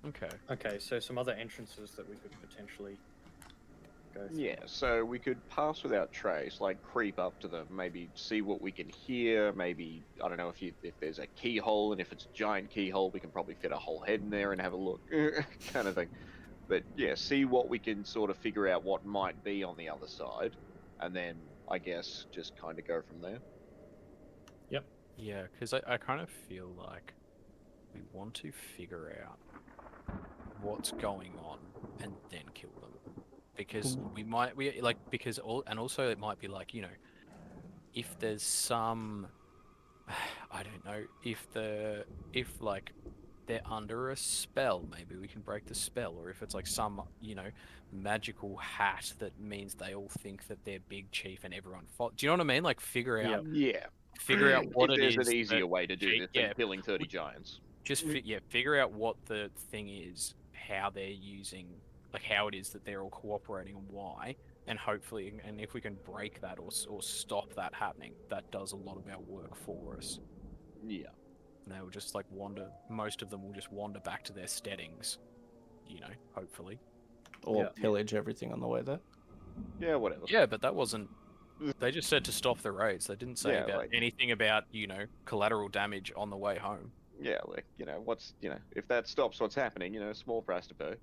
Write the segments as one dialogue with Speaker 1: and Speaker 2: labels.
Speaker 1: Okay.
Speaker 2: Okay, so some other entrances that we could potentially go through.
Speaker 3: Yeah, so we could pass without trace, like creep up to them, maybe see what we can hear. Maybe I don't know if there's a keyhole, and if it's a giant keyhole, we can probably fit a whole head in there and have a look, kind of thing. But yeah, see what we can sort of figure out what might be on the other side, and then I guess just kind of go from there.
Speaker 2: Yep.
Speaker 1: Yeah, because I kind of feel like we want to figure out what's going on and then kill them. Because also it might be like, if there's some, I don't know, if like they're under a spell, maybe we can break the spell, or if it's like some, magical hat that means they all think that they're big chief and everyone do you know what I mean? Like figure out
Speaker 3: Yeah.
Speaker 1: what
Speaker 3: If
Speaker 1: it
Speaker 3: there's
Speaker 1: is
Speaker 3: an easier
Speaker 1: that
Speaker 3: way to do this than killing 30 giants.
Speaker 1: just figure out what the thing is, how they're using, like how it is that they're all cooperating and why, and hopefully, and if we can break that or stop that happening, that does a lot of our work for us.
Speaker 3: Yeah.
Speaker 1: And they will just like wander. Most of them will just wander back to their steadings, hopefully.
Speaker 4: Or pillage everything on the way there.
Speaker 3: Yeah, whatever.
Speaker 1: Yeah, but that wasn't. They just said to stop the raids. They didn't say anything about collateral damage on the way home.
Speaker 3: Yeah, like what's if that stops what's happening, small price to pay.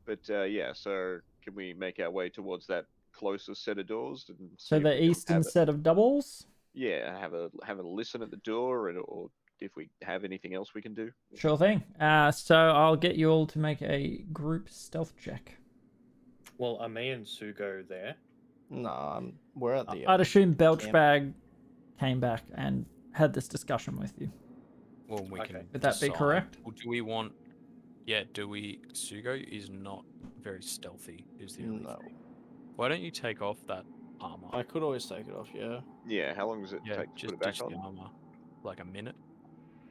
Speaker 3: But yeah, so can we make our way towards that closest set of doors? And
Speaker 4: So the eastern set of doubles?
Speaker 3: Yeah, have a listen at the door, or if we have anything else we can do.
Speaker 4: Sure thing. So I'll get you all to make a group stealth check.
Speaker 2: Well, are me and Sugo there?
Speaker 4: No, we're at the. I'd assume Belchbag came back and had this discussion with you.
Speaker 1: Well, we can.
Speaker 4: Would that be correct?
Speaker 1: Or do we want? Yeah. Do we? Sugo is not very stealthy. Is the only thing. Why don't you take off that armor?
Speaker 4: I could always take it off. Yeah.
Speaker 3: Yeah. How long does it take to put it back on?
Speaker 1: The armor, like a minute.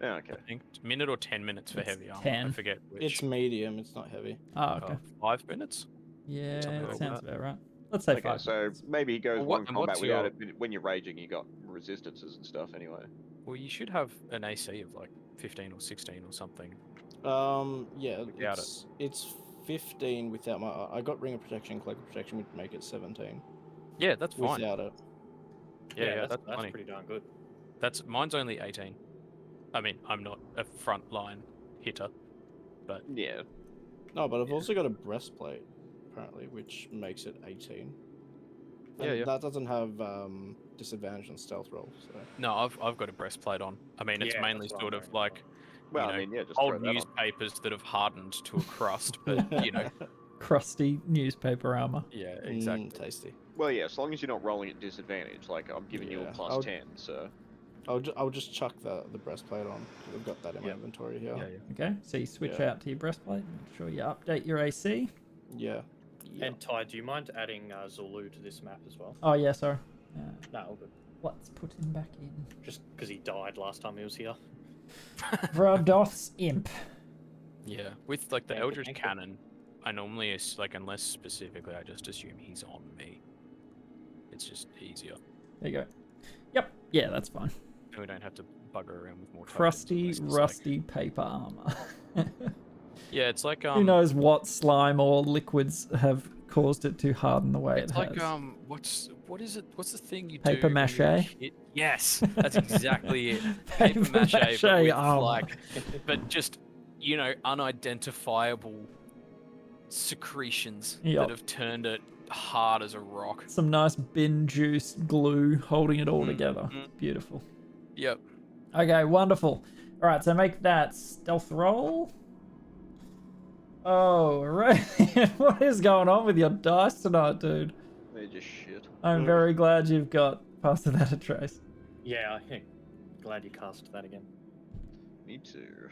Speaker 3: Yeah, okay.
Speaker 1: I think a minute or 10 minutes for heavy armor.
Speaker 4: 10.
Speaker 1: I forget which.
Speaker 4: It's medium. It's not heavy. Oh, okay.
Speaker 1: 5 minutes.
Speaker 4: Yeah, that sounds about right. Let's say 5.
Speaker 3: So maybe he goes one combat without it. When you're raging, you got resistances and stuff anyway.
Speaker 1: Well, you should have an AC of like 15 or 16 or something.
Speaker 4: Yeah, it's 15 without my. I got ring of protection, cloak of protection would make it 17.
Speaker 1: Yeah, that's fine.
Speaker 4: Without it.
Speaker 1: Yeah, that's
Speaker 2: pretty darn good.
Speaker 1: Mine's only 18. I mean, I'm not a front line hitter, but
Speaker 3: yeah.
Speaker 4: No, but I've also got a breastplate apparently, which makes it 18. And that doesn't have disadvantage on stealth rolls. So.
Speaker 1: No, I've got a breastplate on. I mean, it's mainly sort of like,
Speaker 3: just
Speaker 1: old newspapers that have hardened to a crust, but
Speaker 4: crusty newspaper armor.
Speaker 1: Yeah, exactly.
Speaker 4: Tasty.
Speaker 3: Well, yeah, as long as you're not rolling at disadvantage, like I'm giving you a plus 10, so.
Speaker 4: I'll just chuck the breastplate on. I've got that in my inventory here.
Speaker 1: Yeah.
Speaker 4: Okay, so you switch out to your breastplate. Make sure you update your AC. Yeah.
Speaker 2: And Ty, do you mind adding Zulu to this map as well?
Speaker 4: Oh yeah, sorry.
Speaker 2: No, all good.
Speaker 4: Let's put him back in.
Speaker 2: Just because he died last time he was here.
Speaker 4: Vradoth's imp.
Speaker 1: Yeah, with like the Eldritch Cannon, I normally unless specifically, I just assume he's on me. It's just easier.
Speaker 4: There you go. Yep. Yeah, that's fine.
Speaker 1: And we don't have to bugger around with more.
Speaker 4: Crusty, rusty paper armor.
Speaker 1: Yeah, it's like
Speaker 4: who knows what slime or liquids have caused it to harden the way it has.
Speaker 1: It's like what is it? What's the thing you
Speaker 4: paper
Speaker 1: do?
Speaker 4: Mache.
Speaker 1: Yes, that's exactly it.
Speaker 4: Paper mache,
Speaker 1: but with but just unidentifiable secretions that have turned it hard as a rock.
Speaker 4: Some nice bin juice glue holding it all together. Beautiful.
Speaker 1: Yep.
Speaker 4: Okay, wonderful. All right, so make that stealth roll. Oh, right. What is going on with your dice tonight, dude?
Speaker 3: They're just shit.
Speaker 4: I'm very glad you've got past that a trace.
Speaker 2: Yeah, I'm glad you cast that again.
Speaker 3: Me too.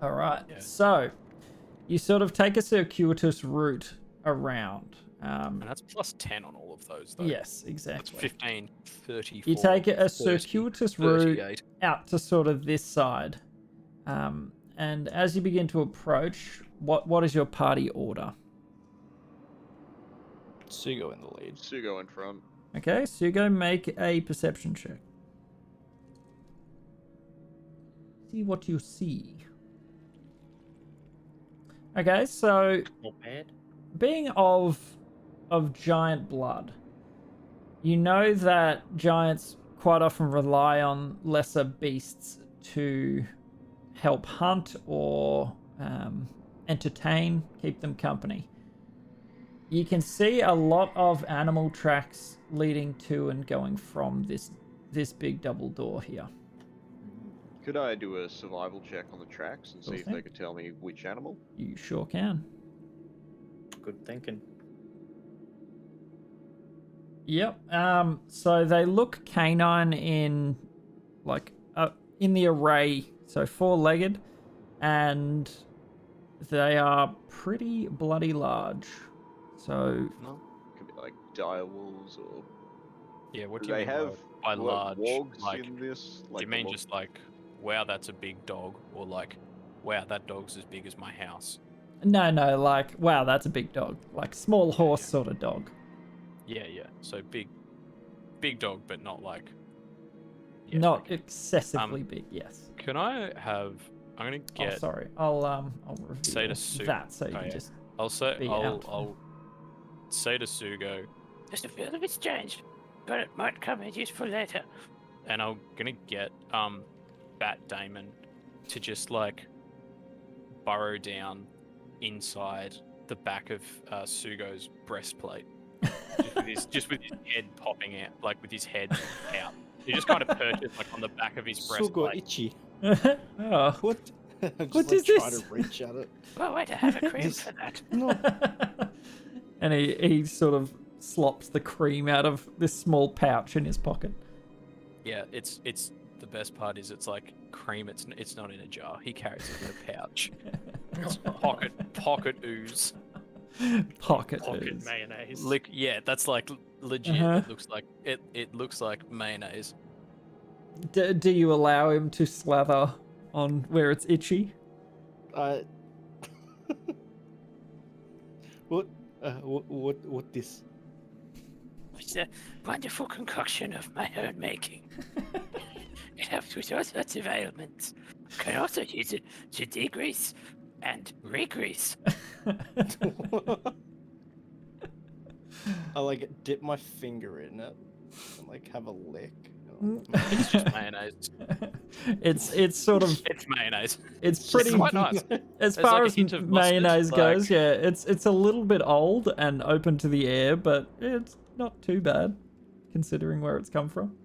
Speaker 4: All right. Yeah. So you sort of take a circuitous route around.
Speaker 1: And that's plus 10 on all of those, though.
Speaker 4: Yes, exactly.
Speaker 1: That's 15, 34.
Speaker 4: You take a
Speaker 1: 30,
Speaker 4: circuitous
Speaker 1: 38.
Speaker 4: route out to sort of this side. And as you begin to approach, what is your party order?
Speaker 5: Sugo in the lead.
Speaker 3: Sugo in front.
Speaker 4: Okay, Sugo, make a perception check.
Speaker 5: See what you see. Okay, so
Speaker 2: Not bad.
Speaker 5: being of giant blood, you know that giants quite often rely on lesser beasts to help hunt or entertain, keep them company. You can see a lot of animal tracks leading to and going from this big double door here.
Speaker 3: Could I do a survival check on the tracks and
Speaker 5: Sure
Speaker 3: see if
Speaker 5: thing.
Speaker 3: they could tell me which animal?
Speaker 5: You sure can.
Speaker 2: Good thinking.
Speaker 5: Yep. So they look canine in in the array, so four-legged, and they are pretty bloody large. So
Speaker 1: No.
Speaker 3: Could be like dire wolves or.
Speaker 1: Yeah, what
Speaker 3: Do
Speaker 1: do you
Speaker 3: they
Speaker 1: mean
Speaker 3: have
Speaker 1: by large?
Speaker 3: wogs
Speaker 1: Like,
Speaker 3: in this?
Speaker 1: do you
Speaker 3: the
Speaker 1: mean
Speaker 3: lo-
Speaker 1: just like, wow, that's a big dog, or like, wow, that dog's as big as my house?
Speaker 5: no, like wow, that's a big dog, like small horse sort of dog.
Speaker 1: Yeah. So big dog, but not like. Yeah,
Speaker 5: Not
Speaker 1: okay.
Speaker 5: excessively big. Yes.
Speaker 1: Can I have? I'm gonna get.
Speaker 5: Oh, sorry. I'll reveal
Speaker 1: Say to Sue.
Speaker 5: that so you
Speaker 1: Oh,
Speaker 5: can
Speaker 1: yeah.
Speaker 5: just.
Speaker 1: I'll say.
Speaker 5: be out.
Speaker 1: I'll say to Sugo. Just a feel a bit strange, but it might come in useful later. And I'm gonna get Bat Damon to just like burrow down inside the back of Sugo's breastplate, just with his head popping out, like with his head out. He just kind of perches like on the back of his
Speaker 4: Sugo
Speaker 1: breastplate.
Speaker 4: itchy.
Speaker 5: Oh.
Speaker 4: What? Just,
Speaker 5: What
Speaker 4: like,
Speaker 5: is
Speaker 4: try
Speaker 5: this?
Speaker 4: to reach at it.
Speaker 1: Well, wait, I have a cream
Speaker 4: This-
Speaker 1: for that.
Speaker 4: No.
Speaker 5: And he sort of slops the cream out of this small pouch in his pocket.
Speaker 1: Yeah, it's the best part is it's like cream. It's not in a jar. He carries it in a pouch. It's pocket ooze.
Speaker 5: Pocket
Speaker 2: Pocket
Speaker 5: ooze.
Speaker 2: mayonnaise.
Speaker 1: Yeah, that's like legit.
Speaker 5: Uh-huh.
Speaker 1: It looks like mayonnaise.
Speaker 5: Do you allow him to slather on where it's itchy?
Speaker 4: What? What this?
Speaker 1: It's a wonderful concoction of my own making. It helps with all sorts of ailments. Can also use it to degrease and regrease.
Speaker 4: I like dip my finger in it and like have a lick.
Speaker 1: It's just mayonnaise.
Speaker 5: It's sort of
Speaker 1: It's mayonnaise.
Speaker 5: it's pretty
Speaker 1: quite nice.
Speaker 5: as
Speaker 1: There's
Speaker 5: far
Speaker 1: like a
Speaker 5: as
Speaker 1: hint of mustard,
Speaker 5: mayonnaise goes.
Speaker 1: like-
Speaker 5: Yeah, it's a little bit old and open to the air, but it's not too bad considering where it's come from.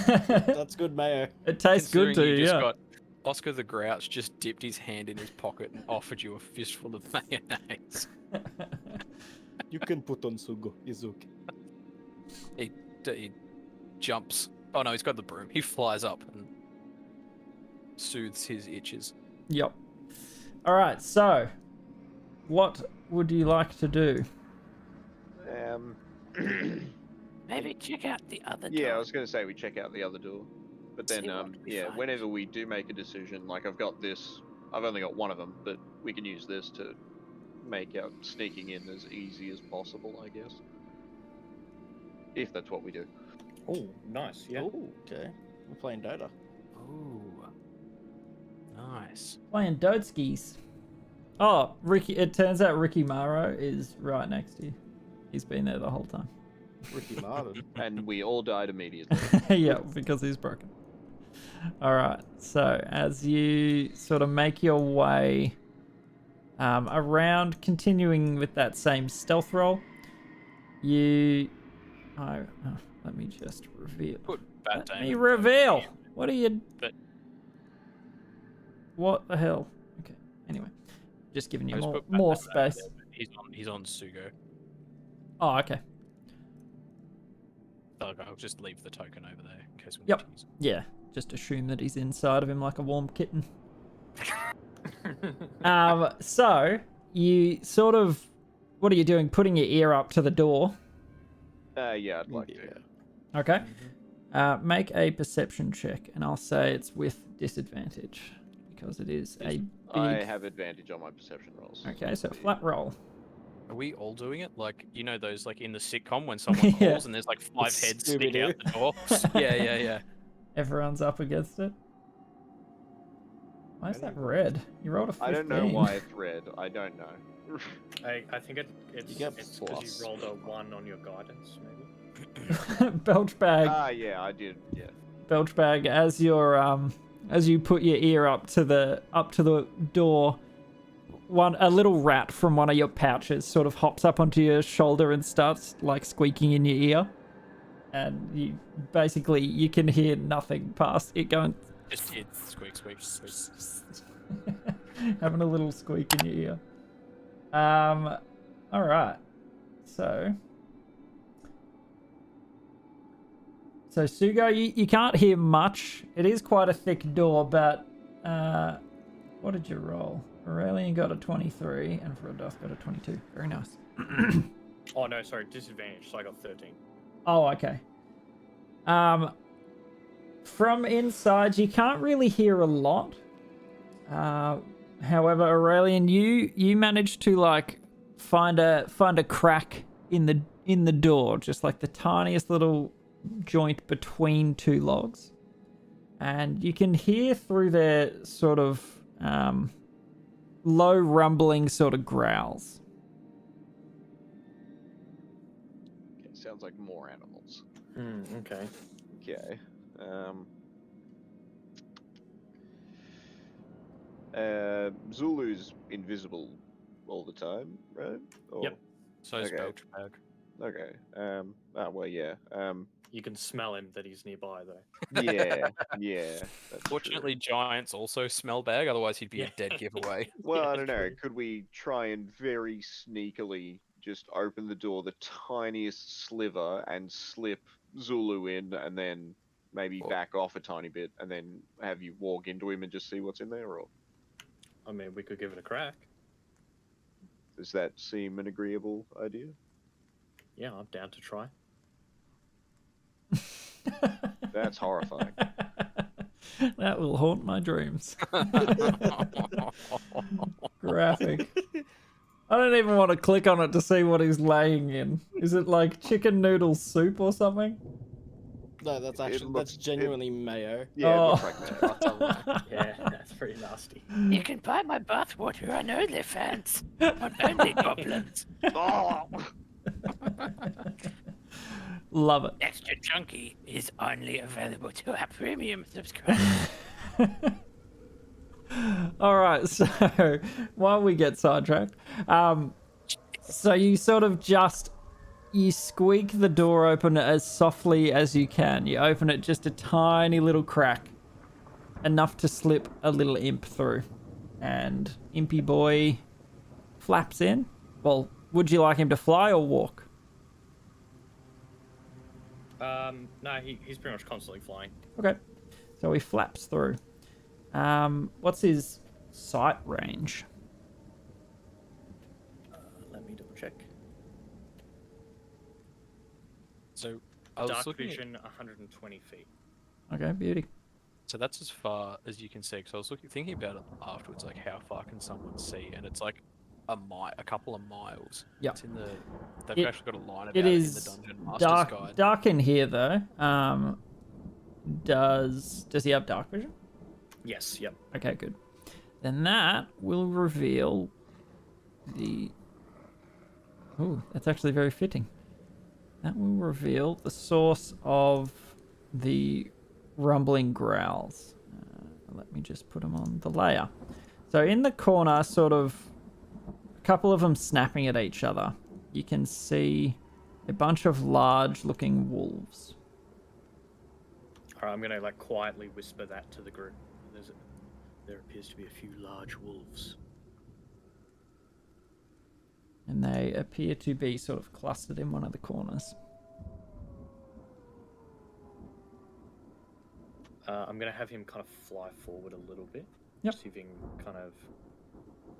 Speaker 4: That's good mayo.
Speaker 5: It tastes good
Speaker 1: Considering
Speaker 5: too.
Speaker 1: you just
Speaker 5: Yeah.
Speaker 1: got Oscar the Grouch just dipped his hand in his pocket and offered you a fistful of mayonnaise.
Speaker 4: You can put on Sugo. It's okay.
Speaker 1: He jumps. Oh no, he's got the broom. He flies up and soothes his itches.
Speaker 5: Yep. All right. So, what would you like to do?
Speaker 1: Maybe check out the other door.
Speaker 3: Yeah, I was going to say we check out the other door. But then,
Speaker 1: See what we
Speaker 3: yeah,
Speaker 1: find.
Speaker 3: whenever we do make a decision, like I've got this, I've only got one of them, but we can use this to make our sneaking in as easy as possible, I guess. If that's what we do.
Speaker 2: Oh, nice. Yeah.
Speaker 4: Oh, okay. We're playing Dota.
Speaker 1: Ooh. Nice.
Speaker 5: Playing Dodeskis. Oh, Ricky! It turns out Ricky Morrow is right next to you. He's been there the whole time.
Speaker 4: Ricky Martin.
Speaker 3: And we all died immediately.
Speaker 5: Yeah, because he's broken. All right. So as you sort of make your way around, continuing with that same stealth roll, you. Let me just reveal.
Speaker 1: Put Bat
Speaker 5: Let me
Speaker 1: Damon
Speaker 5: reveal.
Speaker 1: in.
Speaker 5: What are you?
Speaker 1: But-
Speaker 5: What the hell? Okay. Anyway, just giving you
Speaker 1: I just
Speaker 5: more
Speaker 1: put Bat
Speaker 5: more
Speaker 1: Damon over
Speaker 5: space.
Speaker 1: there, but He's on Sugo.
Speaker 5: Oh, okay.
Speaker 1: So I'll just leave the token over there in case we
Speaker 5: Yep.
Speaker 1: need to use
Speaker 5: Yeah. Just assume that he's inside of him like a warm kitten. So you sort of, what are you doing? Putting your ear up to the door.
Speaker 3: Yeah, I'd like to.
Speaker 4: Yeah.
Speaker 5: Okay. Make a perception check, and I'll say it's with disadvantage because it is a big.
Speaker 3: I have advantage on my perception rolls.
Speaker 5: Okay, so flat roll.
Speaker 1: it. Are we all doing it? Like, you know those like in the sitcom when someone
Speaker 5: Yeah.
Speaker 1: calls and there's like 5 heads sticking
Speaker 4: Scooby-Doo.
Speaker 1: out the door? Yeah.
Speaker 5: Everyone's up against it. Why is that red? You rolled a 15.
Speaker 3: I don't know why it's red. I don't know.
Speaker 2: I think it's
Speaker 4: You get
Speaker 2: because
Speaker 4: plus.
Speaker 2: you rolled a 1 on your guidance, maybe.
Speaker 5: Belch bag.
Speaker 3: Yeah, I did. Yeah.
Speaker 5: Belch bag. As you put your ear up to the door, a little rat from one of your pouches sort of hops up onto your shoulder and starts like squeaking in your ear, and you can hear nothing past it going.
Speaker 1: Just it's squeak, squeak, squeak.
Speaker 5: Having a little squeak in your ear. All right. So Sugo, you can't hear much. It is quite a thick door, but what did you roll? Aurelian got a 23, and Frodoth got a 22. Very nice.
Speaker 2: Oh no, sorry, disadvantage. So I got 13.
Speaker 5: Oh, okay. From inside, you can't really hear a lot. However, Aurelian, you managed to like find a crack in the door, just like the tiniest little joint between two logs, and you can hear through their sort of low rumbling sort of growls.
Speaker 3: Okay, sounds like more animals.
Speaker 2: Okay.
Speaker 3: Okay. Zulu's invisible all the time, right? Or...
Speaker 2: Yep.
Speaker 1: So is
Speaker 3: Okay.
Speaker 1: Belch bag.
Speaker 3: Okay. Well, yeah.
Speaker 2: You can smell him that he's nearby, though.
Speaker 3: Yeah. Yeah. That's
Speaker 1: Fortunately,
Speaker 3: true.
Speaker 1: giants also smell bag. Otherwise, he'd be
Speaker 2: Yeah.
Speaker 1: a dead giveaway.
Speaker 3: Well,
Speaker 2: Yeah,
Speaker 3: I don't know.
Speaker 2: true.
Speaker 3: Could we try and very sneakily just open the door the tiniest sliver and slip Zulu in, and then maybe
Speaker 1: Well-
Speaker 3: back off a tiny bit, and then have you walk into him and just see what's in there? Or
Speaker 2: I mean, we could give it a crack.
Speaker 3: does that seem an agreeable idea?
Speaker 2: Yeah, I'm down to try.
Speaker 3: That's horrifying.
Speaker 5: That will haunt my dreams. Graphic. I don't even want to click on it to see what he's laying in. Is it like chicken noodle soup or something?
Speaker 4: No, that's actually that's genuinely mayo.
Speaker 3: Yeah,
Speaker 5: Oh.
Speaker 3: it looks like that.
Speaker 2: Yeah, that's pretty nasty.
Speaker 1: You can buy my bathwater on OnlyFans. On Only Goblins.
Speaker 3: Oh!
Speaker 5: Love it.
Speaker 1: Extra Chunky is only available to our premium subscribers.
Speaker 5: All right, so while we get sidetracked, so you sort of you squeak the door open as softly as you can. You open it just a tiny little crack, enough to slip a little imp through, and Impy Boy flaps in. Well, would you like him to fly or walk?
Speaker 2: No, he's pretty much constantly flying.
Speaker 5: Okay, so he flaps through. What's his sight range?
Speaker 2: Let me double check.
Speaker 1: So I was
Speaker 2: Dark
Speaker 1: looking at-
Speaker 2: vision, 120 feet.
Speaker 5: Okay, beauty.
Speaker 1: So that's as far as you can see. Because I was thinking about it afterwards, like how far can someone see? And it's like a couple of miles.
Speaker 5: Yeah.
Speaker 1: It's in the. They've
Speaker 5: It-
Speaker 1: actually got a line about
Speaker 5: It
Speaker 1: it in
Speaker 5: is
Speaker 1: the Dungeon Master's Guide.
Speaker 5: dark in here though. Does he have dark vision?
Speaker 2: Yes, yep.
Speaker 5: Okay, good. Then that will reveal the. Oh, that's actually very fitting. That will reveal the source of the rumbling growls. Let me just put them on the layer. So in the corner, sort of, a couple of them snapping at each other. You can see a bunch of large-looking wolves.
Speaker 2: Alright, I'm gonna like quietly whisper that to the group. There appears to be a few large wolves.
Speaker 5: And they appear to be sort of clustered in one of the corners.
Speaker 2: I'm gonna have him kind of fly forward a little bit.
Speaker 5: Yep.
Speaker 2: See if he can kind of,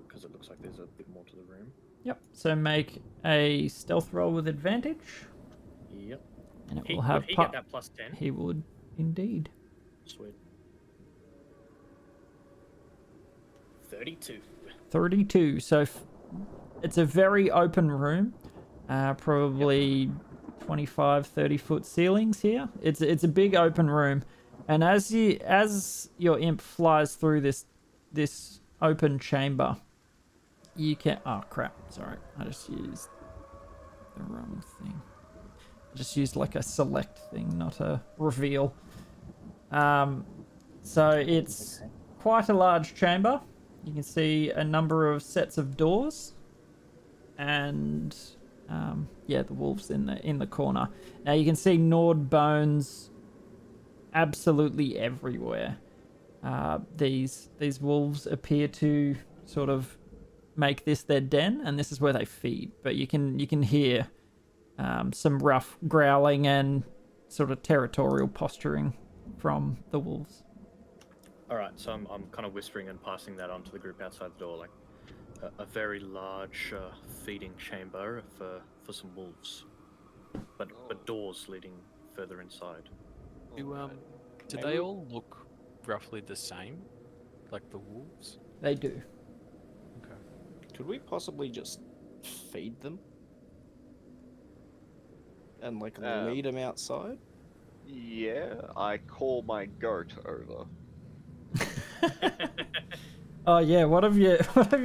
Speaker 2: because it looks like there's a bit more to the room.
Speaker 5: Yep. So make a stealth roll with advantage.
Speaker 2: Yep.
Speaker 5: And it
Speaker 2: He,
Speaker 5: will have
Speaker 2: would he get that plus 10?
Speaker 5: He would indeed.
Speaker 2: Sweet. 32.
Speaker 5: 32. So it's a very open room. Probably 25, 30 foot ceilings here. It's a big open room. And as your imp flies through this this open chamber, you can... Oh, crap. Sorry. I just used the wrong thing. I just used like a select thing, not a reveal. So it's quite a large chamber. You can see a number of sets of doors. And... yeah, the wolves in the corner. Now you can see gnawed bones absolutely everywhere. These wolves appear to sort of make this their den, and this is where they feed. But you can hear some rough growling and sort of territorial posturing from the wolves.
Speaker 2: All right, so I'm kind of whispering and passing that on to the group outside the door, like a very large feeding chamber for some wolves, but doors leading further inside.
Speaker 1: Do they all look roughly the same, like the wolves?
Speaker 5: They do.
Speaker 1: Okay.
Speaker 4: Could we possibly just feed them? And like lead them outside?
Speaker 3: Yeah, I call my goat over.
Speaker 5: Oh yeah, what have you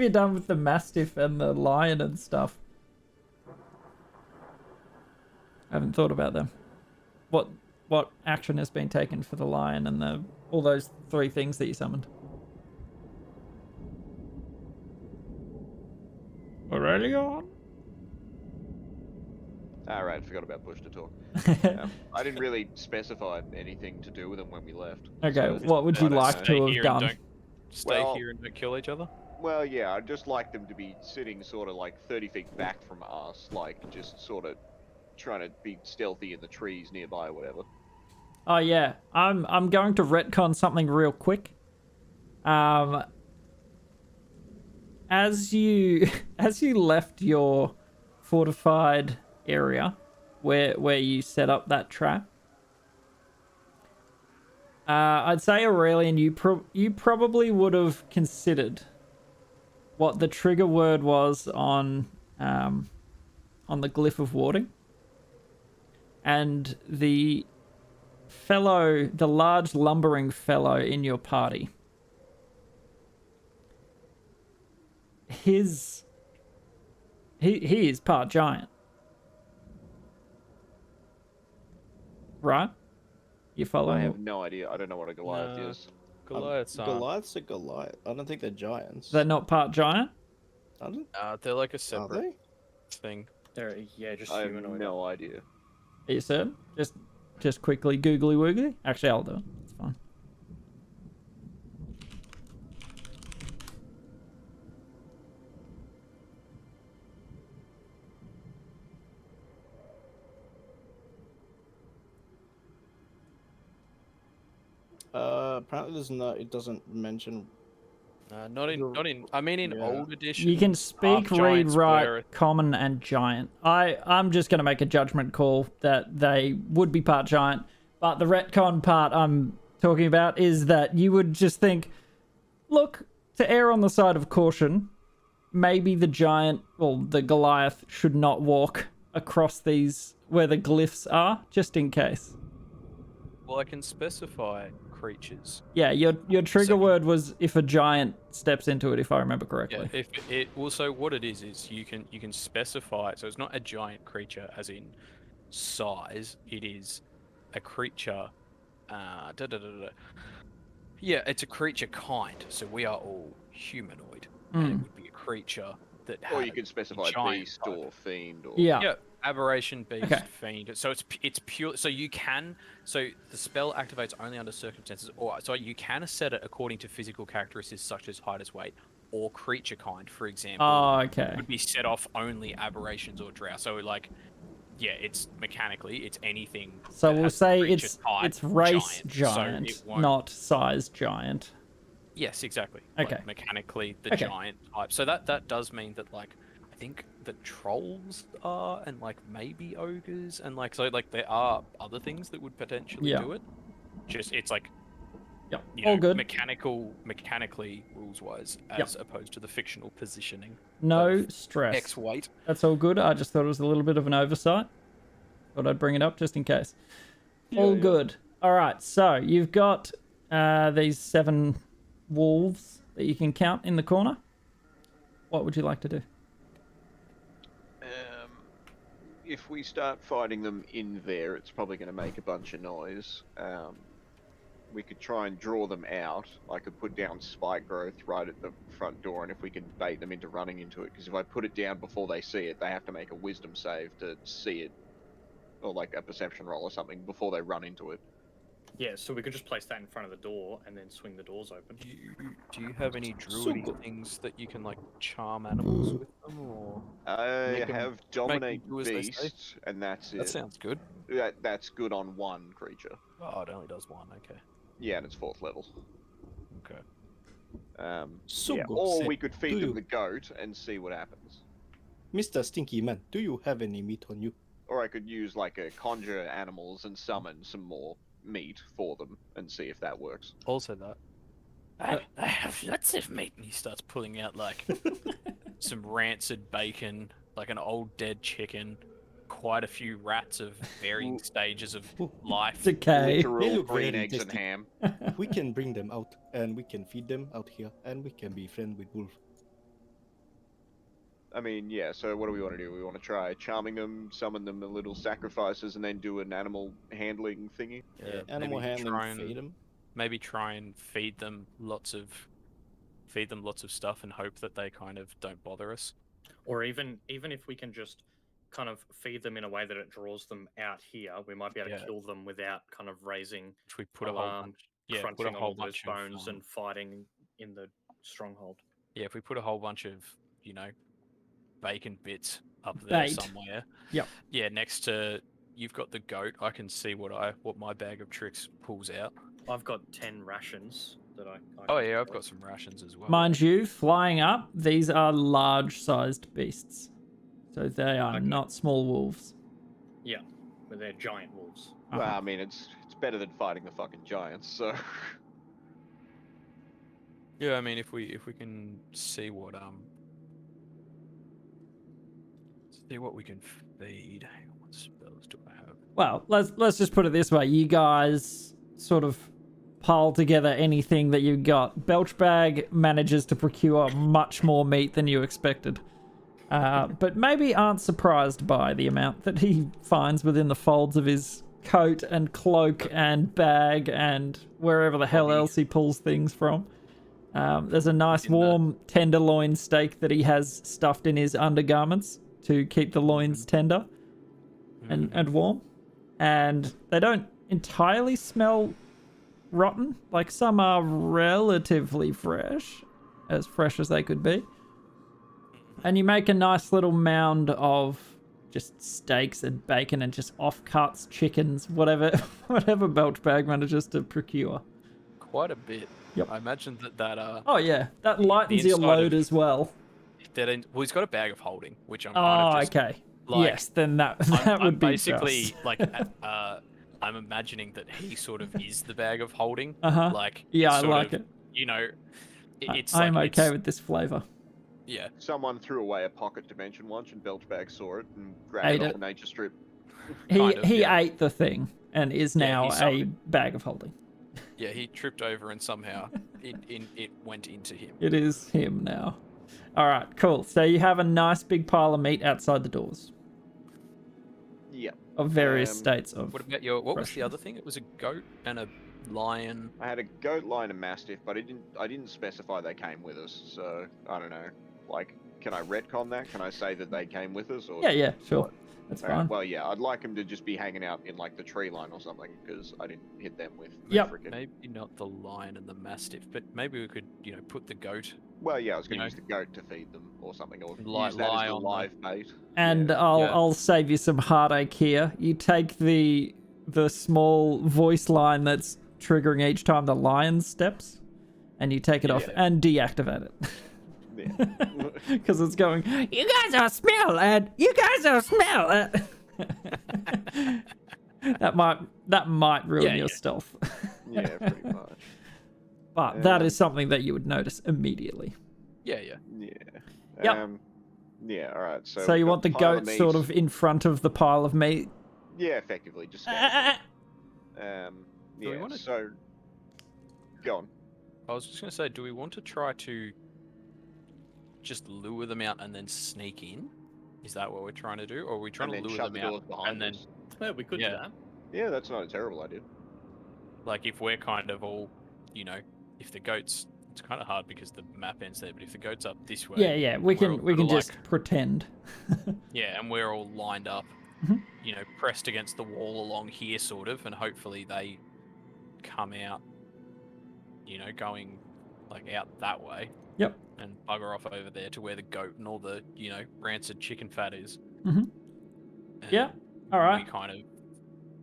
Speaker 5: done with the mastiff and the lion and stuff? I haven't thought about them. What action has been taken for the lion and all those 3 things that you summoned? Aurelion?
Speaker 3: Alright, forgot about push to talk. I didn't really specify anything to do with them when we left.
Speaker 5: Okay,
Speaker 3: so
Speaker 5: what would you like to have done?
Speaker 1: Stay here and don't kill each other?
Speaker 3: Well, yeah, I'd just like them to be sitting sort of like 30 feet back from us, like just sort of trying to be stealthy in the trees nearby or whatever.
Speaker 5: Oh yeah, I'm going to retcon something real quick. As you left your fortified area where you set up that trap, I'd say, Aurelian, you probably would have considered what the trigger word was on the glyph of warding, and the large lumbering fellow in your party. He is part giant, right? You follow
Speaker 3: I
Speaker 5: him?
Speaker 3: have no idea. I don't know what a Goliath
Speaker 1: No.
Speaker 3: is.
Speaker 1: Goliaths are.
Speaker 4: Goliath's a Goliath. I don't think they're giants.
Speaker 5: They're not part giant?
Speaker 4: Are they?
Speaker 1: They're like a
Speaker 4: Are
Speaker 1: separate
Speaker 4: they?
Speaker 1: thing.
Speaker 2: They're just
Speaker 3: I have
Speaker 2: humanoid.
Speaker 3: no idea.
Speaker 5: Are you certain? Just quickly googly woogly. Actually, I'll do it. It's fine.
Speaker 4: Apparently there's no. It doesn't mention.
Speaker 1: Not in. I mean, in
Speaker 4: Yeah.
Speaker 1: old edition.
Speaker 5: You can speak, read,
Speaker 1: giants
Speaker 5: write,
Speaker 1: were-
Speaker 5: common, and giant. I'm just going to make a judgment call that they would be part giant, but the retcon part I'm talking about is that you would just think, look, to err on the side of caution, maybe the giant, or the Goliath, should not walk across these where the glyphs are, just in case.
Speaker 1: Well, I can specify creatures.
Speaker 5: Yeah, your trigger
Speaker 1: So-
Speaker 5: word was if a giant steps into it, if I remember
Speaker 1: Yeah.
Speaker 5: correctly.
Speaker 1: If it also what it is you can specify. So it's not a giant creature as in size. It is a creature. Yeah, it's a creature kind. So we are all humanoid, and it would be a creature that
Speaker 3: Or
Speaker 1: had
Speaker 3: you
Speaker 1: a
Speaker 3: could specify
Speaker 1: giant
Speaker 3: beast
Speaker 1: type.
Speaker 3: or fiend or...
Speaker 5: Yeah.
Speaker 1: Yeah, aberration, beast,
Speaker 5: Okay.
Speaker 1: fiend. So it's pure. So you can. So the spell activates only under circumstances, or so you can set it according to physical characteristics such as height, as weight, or creature kind. For example,
Speaker 5: Oh, okay.
Speaker 1: would be set off only aberrations or drow. So like, yeah, it's mechanically it's anything.
Speaker 5: So
Speaker 1: that
Speaker 5: we'll
Speaker 1: has
Speaker 5: say
Speaker 1: creature
Speaker 5: it's
Speaker 1: type
Speaker 5: race
Speaker 1: so
Speaker 5: giant,
Speaker 1: it won't-
Speaker 5: not size giant.
Speaker 1: Yes, exactly.
Speaker 5: Okay.
Speaker 1: Like, mechanically, the
Speaker 5: Okay.
Speaker 1: giant type. So that does mean that like I think the trolls are, and like maybe ogres, and like so like there are other things that would potentially
Speaker 5: Yeah.
Speaker 1: do it. Just it's like
Speaker 5: Yep.
Speaker 1: you
Speaker 5: All
Speaker 1: know,
Speaker 5: good.
Speaker 1: mechanically rules wise, as opposed to the fictional positioning.
Speaker 5: No
Speaker 1: of
Speaker 5: stress.
Speaker 1: X weight.
Speaker 5: That's all good. I just thought it was a little bit of an oversight. Thought I'd bring it up just in case. All good. All right. So you've got these 7 wolves that you can count in the corner. What would you like to do?
Speaker 3: If we start fighting them in there, it's probably going to make a bunch of noise. We could try and draw them out. I could put down spike growth right at the front door, and if we can bait them into running into it, because if I put it down before they see it, they have to make a wisdom save to see it, or like a perception roll or something before they run into it.
Speaker 2: Yeah, so we could just place that in front of the door and then swing the doors open.
Speaker 1: Do you have any druidy things that you can like charm animals with them, or
Speaker 3: I
Speaker 1: Make 'em-
Speaker 3: have
Speaker 1: make
Speaker 3: dominate
Speaker 1: them do as they say?
Speaker 3: beast, and that's it.
Speaker 1: that sounds good.
Speaker 3: That's good on one creature.
Speaker 1: Oh, it only does one. Okay.
Speaker 3: Yeah, and it's 4th level.
Speaker 1: Okay.
Speaker 3: Yeah, or we could feed them the goat and see what happens.
Speaker 4: Mr. Stinky Man, do you have any meat on you?
Speaker 3: Or I could use like a conjure animals and summon some more meat for them and see if that works.
Speaker 1: Also that. I have lots of meat, and he starts pulling out like some rancid bacon, like an old dead chicken, quite a few rats of varying stages of life.
Speaker 5: Decay.
Speaker 4: They
Speaker 3: Literal
Speaker 4: look
Speaker 3: green
Speaker 4: very
Speaker 3: eggs and
Speaker 4: tasty.
Speaker 3: ham.
Speaker 4: We can bring them out, and we can feed them out here, and we can be friends with Wolf.
Speaker 3: I mean, yeah, so what do we want to do? We want to try charming them, summon them a little sacrifices, and then do an animal handling thingy?
Speaker 1: Yeah,
Speaker 4: Animal
Speaker 1: maybe
Speaker 4: handling,
Speaker 1: try and-
Speaker 4: feed them.
Speaker 1: Maybe try and feed them lots of stuff and hope that they kind of don't bother us.
Speaker 2: Or even if we can just kind of feed them in a way that it draws them out here, we might be able to
Speaker 1: Yeah.
Speaker 2: kill them without kind of raising
Speaker 1: Which we put a whole
Speaker 2: alarm,
Speaker 1: bunch, yeah,
Speaker 2: crunching
Speaker 1: put a
Speaker 2: on
Speaker 1: whole
Speaker 2: all those
Speaker 1: bunch
Speaker 2: bones
Speaker 1: of,
Speaker 2: and fighting in the stronghold.
Speaker 1: yeah, if we put a whole bunch of, bacon bits up there
Speaker 5: Bait.
Speaker 1: somewhere.
Speaker 5: Yep.
Speaker 1: Yeah, next to you've got the goat. I can see what my bag of tricks pulls out.
Speaker 2: I've got 10 rations that I
Speaker 1: Oh
Speaker 2: can
Speaker 1: yeah, I've
Speaker 2: throw.
Speaker 1: got some rations as well.
Speaker 5: Mind you, flying up, these are large-sized beasts. So they are
Speaker 2: Okay.
Speaker 5: not small wolves.
Speaker 2: Yeah, but they're giant wolves.
Speaker 5: Uh-huh.
Speaker 3: Well, I mean, it's better than fighting the fucking giants, so...
Speaker 1: Yeah, I mean, if we can see what we can feed. Hang on, what spells do I have?
Speaker 5: Well, let's just put it this way. You guys sort of pile together anything that you got. Belchbag manages to procure much more meat than you expected. But maybe aren't surprised by the amount that he finds within the folds of his coat and cloak and bag and wherever the hell else he pulls things from. There's a nice warm tenderloin steak that he has stuffed in his undergarments to keep the loins tender and warm. And they don't entirely smell rotten. Like, some are relatively fresh as they could be. And you make a nice little mound of just steaks and bacon and just offcuts, chickens, whatever Belchbag manages to procure.
Speaker 1: Quite a bit.
Speaker 5: Yep.
Speaker 1: I imagine that
Speaker 5: Oh yeah, that lightens your
Speaker 1: inside
Speaker 5: load
Speaker 1: of-
Speaker 5: as well.
Speaker 1: well, he's got a bag of holding, which I'm
Speaker 5: Oh,
Speaker 1: kind of just
Speaker 5: okay.
Speaker 1: like,
Speaker 5: Yes, then that
Speaker 1: I'm
Speaker 5: would be
Speaker 1: basically
Speaker 5: just.
Speaker 1: like I'm imagining that he sort of is the bag of holding.
Speaker 5: Uh-huh.
Speaker 1: Like,
Speaker 5: Yeah, I
Speaker 1: sort
Speaker 5: like
Speaker 1: of,
Speaker 5: it.
Speaker 1: It's
Speaker 5: I'm
Speaker 1: like,
Speaker 5: okay
Speaker 1: it's-
Speaker 5: with this flavor.
Speaker 1: Yeah,
Speaker 3: Someone threw away a pocket dimension once, and Belchbag saw it and
Speaker 5: Ate
Speaker 3: grabbed it
Speaker 5: it.
Speaker 3: off nature strip.
Speaker 5: He
Speaker 1: yeah.
Speaker 5: ate the thing and is
Speaker 1: Yeah,
Speaker 5: now
Speaker 1: he saw
Speaker 5: a
Speaker 1: it.
Speaker 5: bag of holding.
Speaker 1: Yeah, he tripped over and somehow it went into him.
Speaker 5: It is him now. All right, cool. So you have a nice big pile of meat outside the doors
Speaker 3: Yep.
Speaker 5: of various
Speaker 3: Um,
Speaker 5: states of.
Speaker 1: What about what was the
Speaker 5: Russian.
Speaker 1: other thing? It was a goat and a lion.
Speaker 3: I had a goat, lion, and mastiff, but I didn't specify they came with us, so I don't know. Like, can I retcon that? Can I say that they came with us? Or
Speaker 5: Yeah, sure. That's
Speaker 3: Alright,
Speaker 5: fine.
Speaker 3: well, yeah, I'd like them to just be hanging out in like the tree line or something, because I didn't hit them with
Speaker 5: Yep.
Speaker 3: frickin'.
Speaker 1: Maybe not the lion and the mastiff, but maybe we could, put the goat.
Speaker 3: Well, yeah, I was going to
Speaker 1: know.
Speaker 3: use the goat to feed them or something, or
Speaker 1: Lie-
Speaker 3: use that
Speaker 1: lie
Speaker 3: as the
Speaker 1: on the-
Speaker 3: live bait.
Speaker 5: And
Speaker 3: Yeah.
Speaker 5: I'll save you some heartache here. You take the small voice line that's triggering each time the lion steps, and you take it off
Speaker 3: Yeah.
Speaker 5: and deactivate it.
Speaker 3: Yeah.
Speaker 5: Because it's going, you guys are smell it. You guys are smell it. that might ruin
Speaker 1: Yeah,
Speaker 5: your
Speaker 1: yeah.
Speaker 5: stealth.
Speaker 3: Yeah, pretty much.
Speaker 5: But that is something that you would notice immediately.
Speaker 1: Yeah.
Speaker 3: Yeah.
Speaker 5: Yep.
Speaker 3: Yeah, alright, so...
Speaker 5: So
Speaker 3: we've
Speaker 5: you
Speaker 3: got
Speaker 5: want the
Speaker 3: pile
Speaker 5: goat sort
Speaker 3: meat.
Speaker 5: of in front of the pile of meat.
Speaker 3: Yeah, effectively, just...
Speaker 5: Ah,
Speaker 3: yeah,
Speaker 1: we wanna-
Speaker 3: so... Go on.
Speaker 1: I was just gonna say, do we want to try to just lure them out and then sneak in? Is that what we're trying to do, or are we trying
Speaker 3: And
Speaker 1: to
Speaker 3: then
Speaker 1: lure
Speaker 3: shut
Speaker 1: them
Speaker 3: the doors
Speaker 1: out
Speaker 3: behind
Speaker 1: and then,
Speaker 3: us.
Speaker 2: Yeah, we could
Speaker 1: Yeah.
Speaker 2: do that.
Speaker 3: Yeah, that's not a terrible idea.
Speaker 1: like, if we're kind of all, if the goats, it's kind of hard because the map ends there, but if the goat's up this way,
Speaker 5: Yeah, we
Speaker 1: we're all
Speaker 5: can we
Speaker 1: kinda
Speaker 5: can just pretend.
Speaker 1: yeah, and we're all lined up,
Speaker 5: Mhm.
Speaker 1: Pressed against the wall along here, sort of, and hopefully they come out, going like out that way.
Speaker 5: Yep.
Speaker 1: And bugger off over there to where the goat and all the, rancid chicken fat is.
Speaker 5: Mhm.
Speaker 1: And
Speaker 5: Yeah. All right.
Speaker 1: We kind of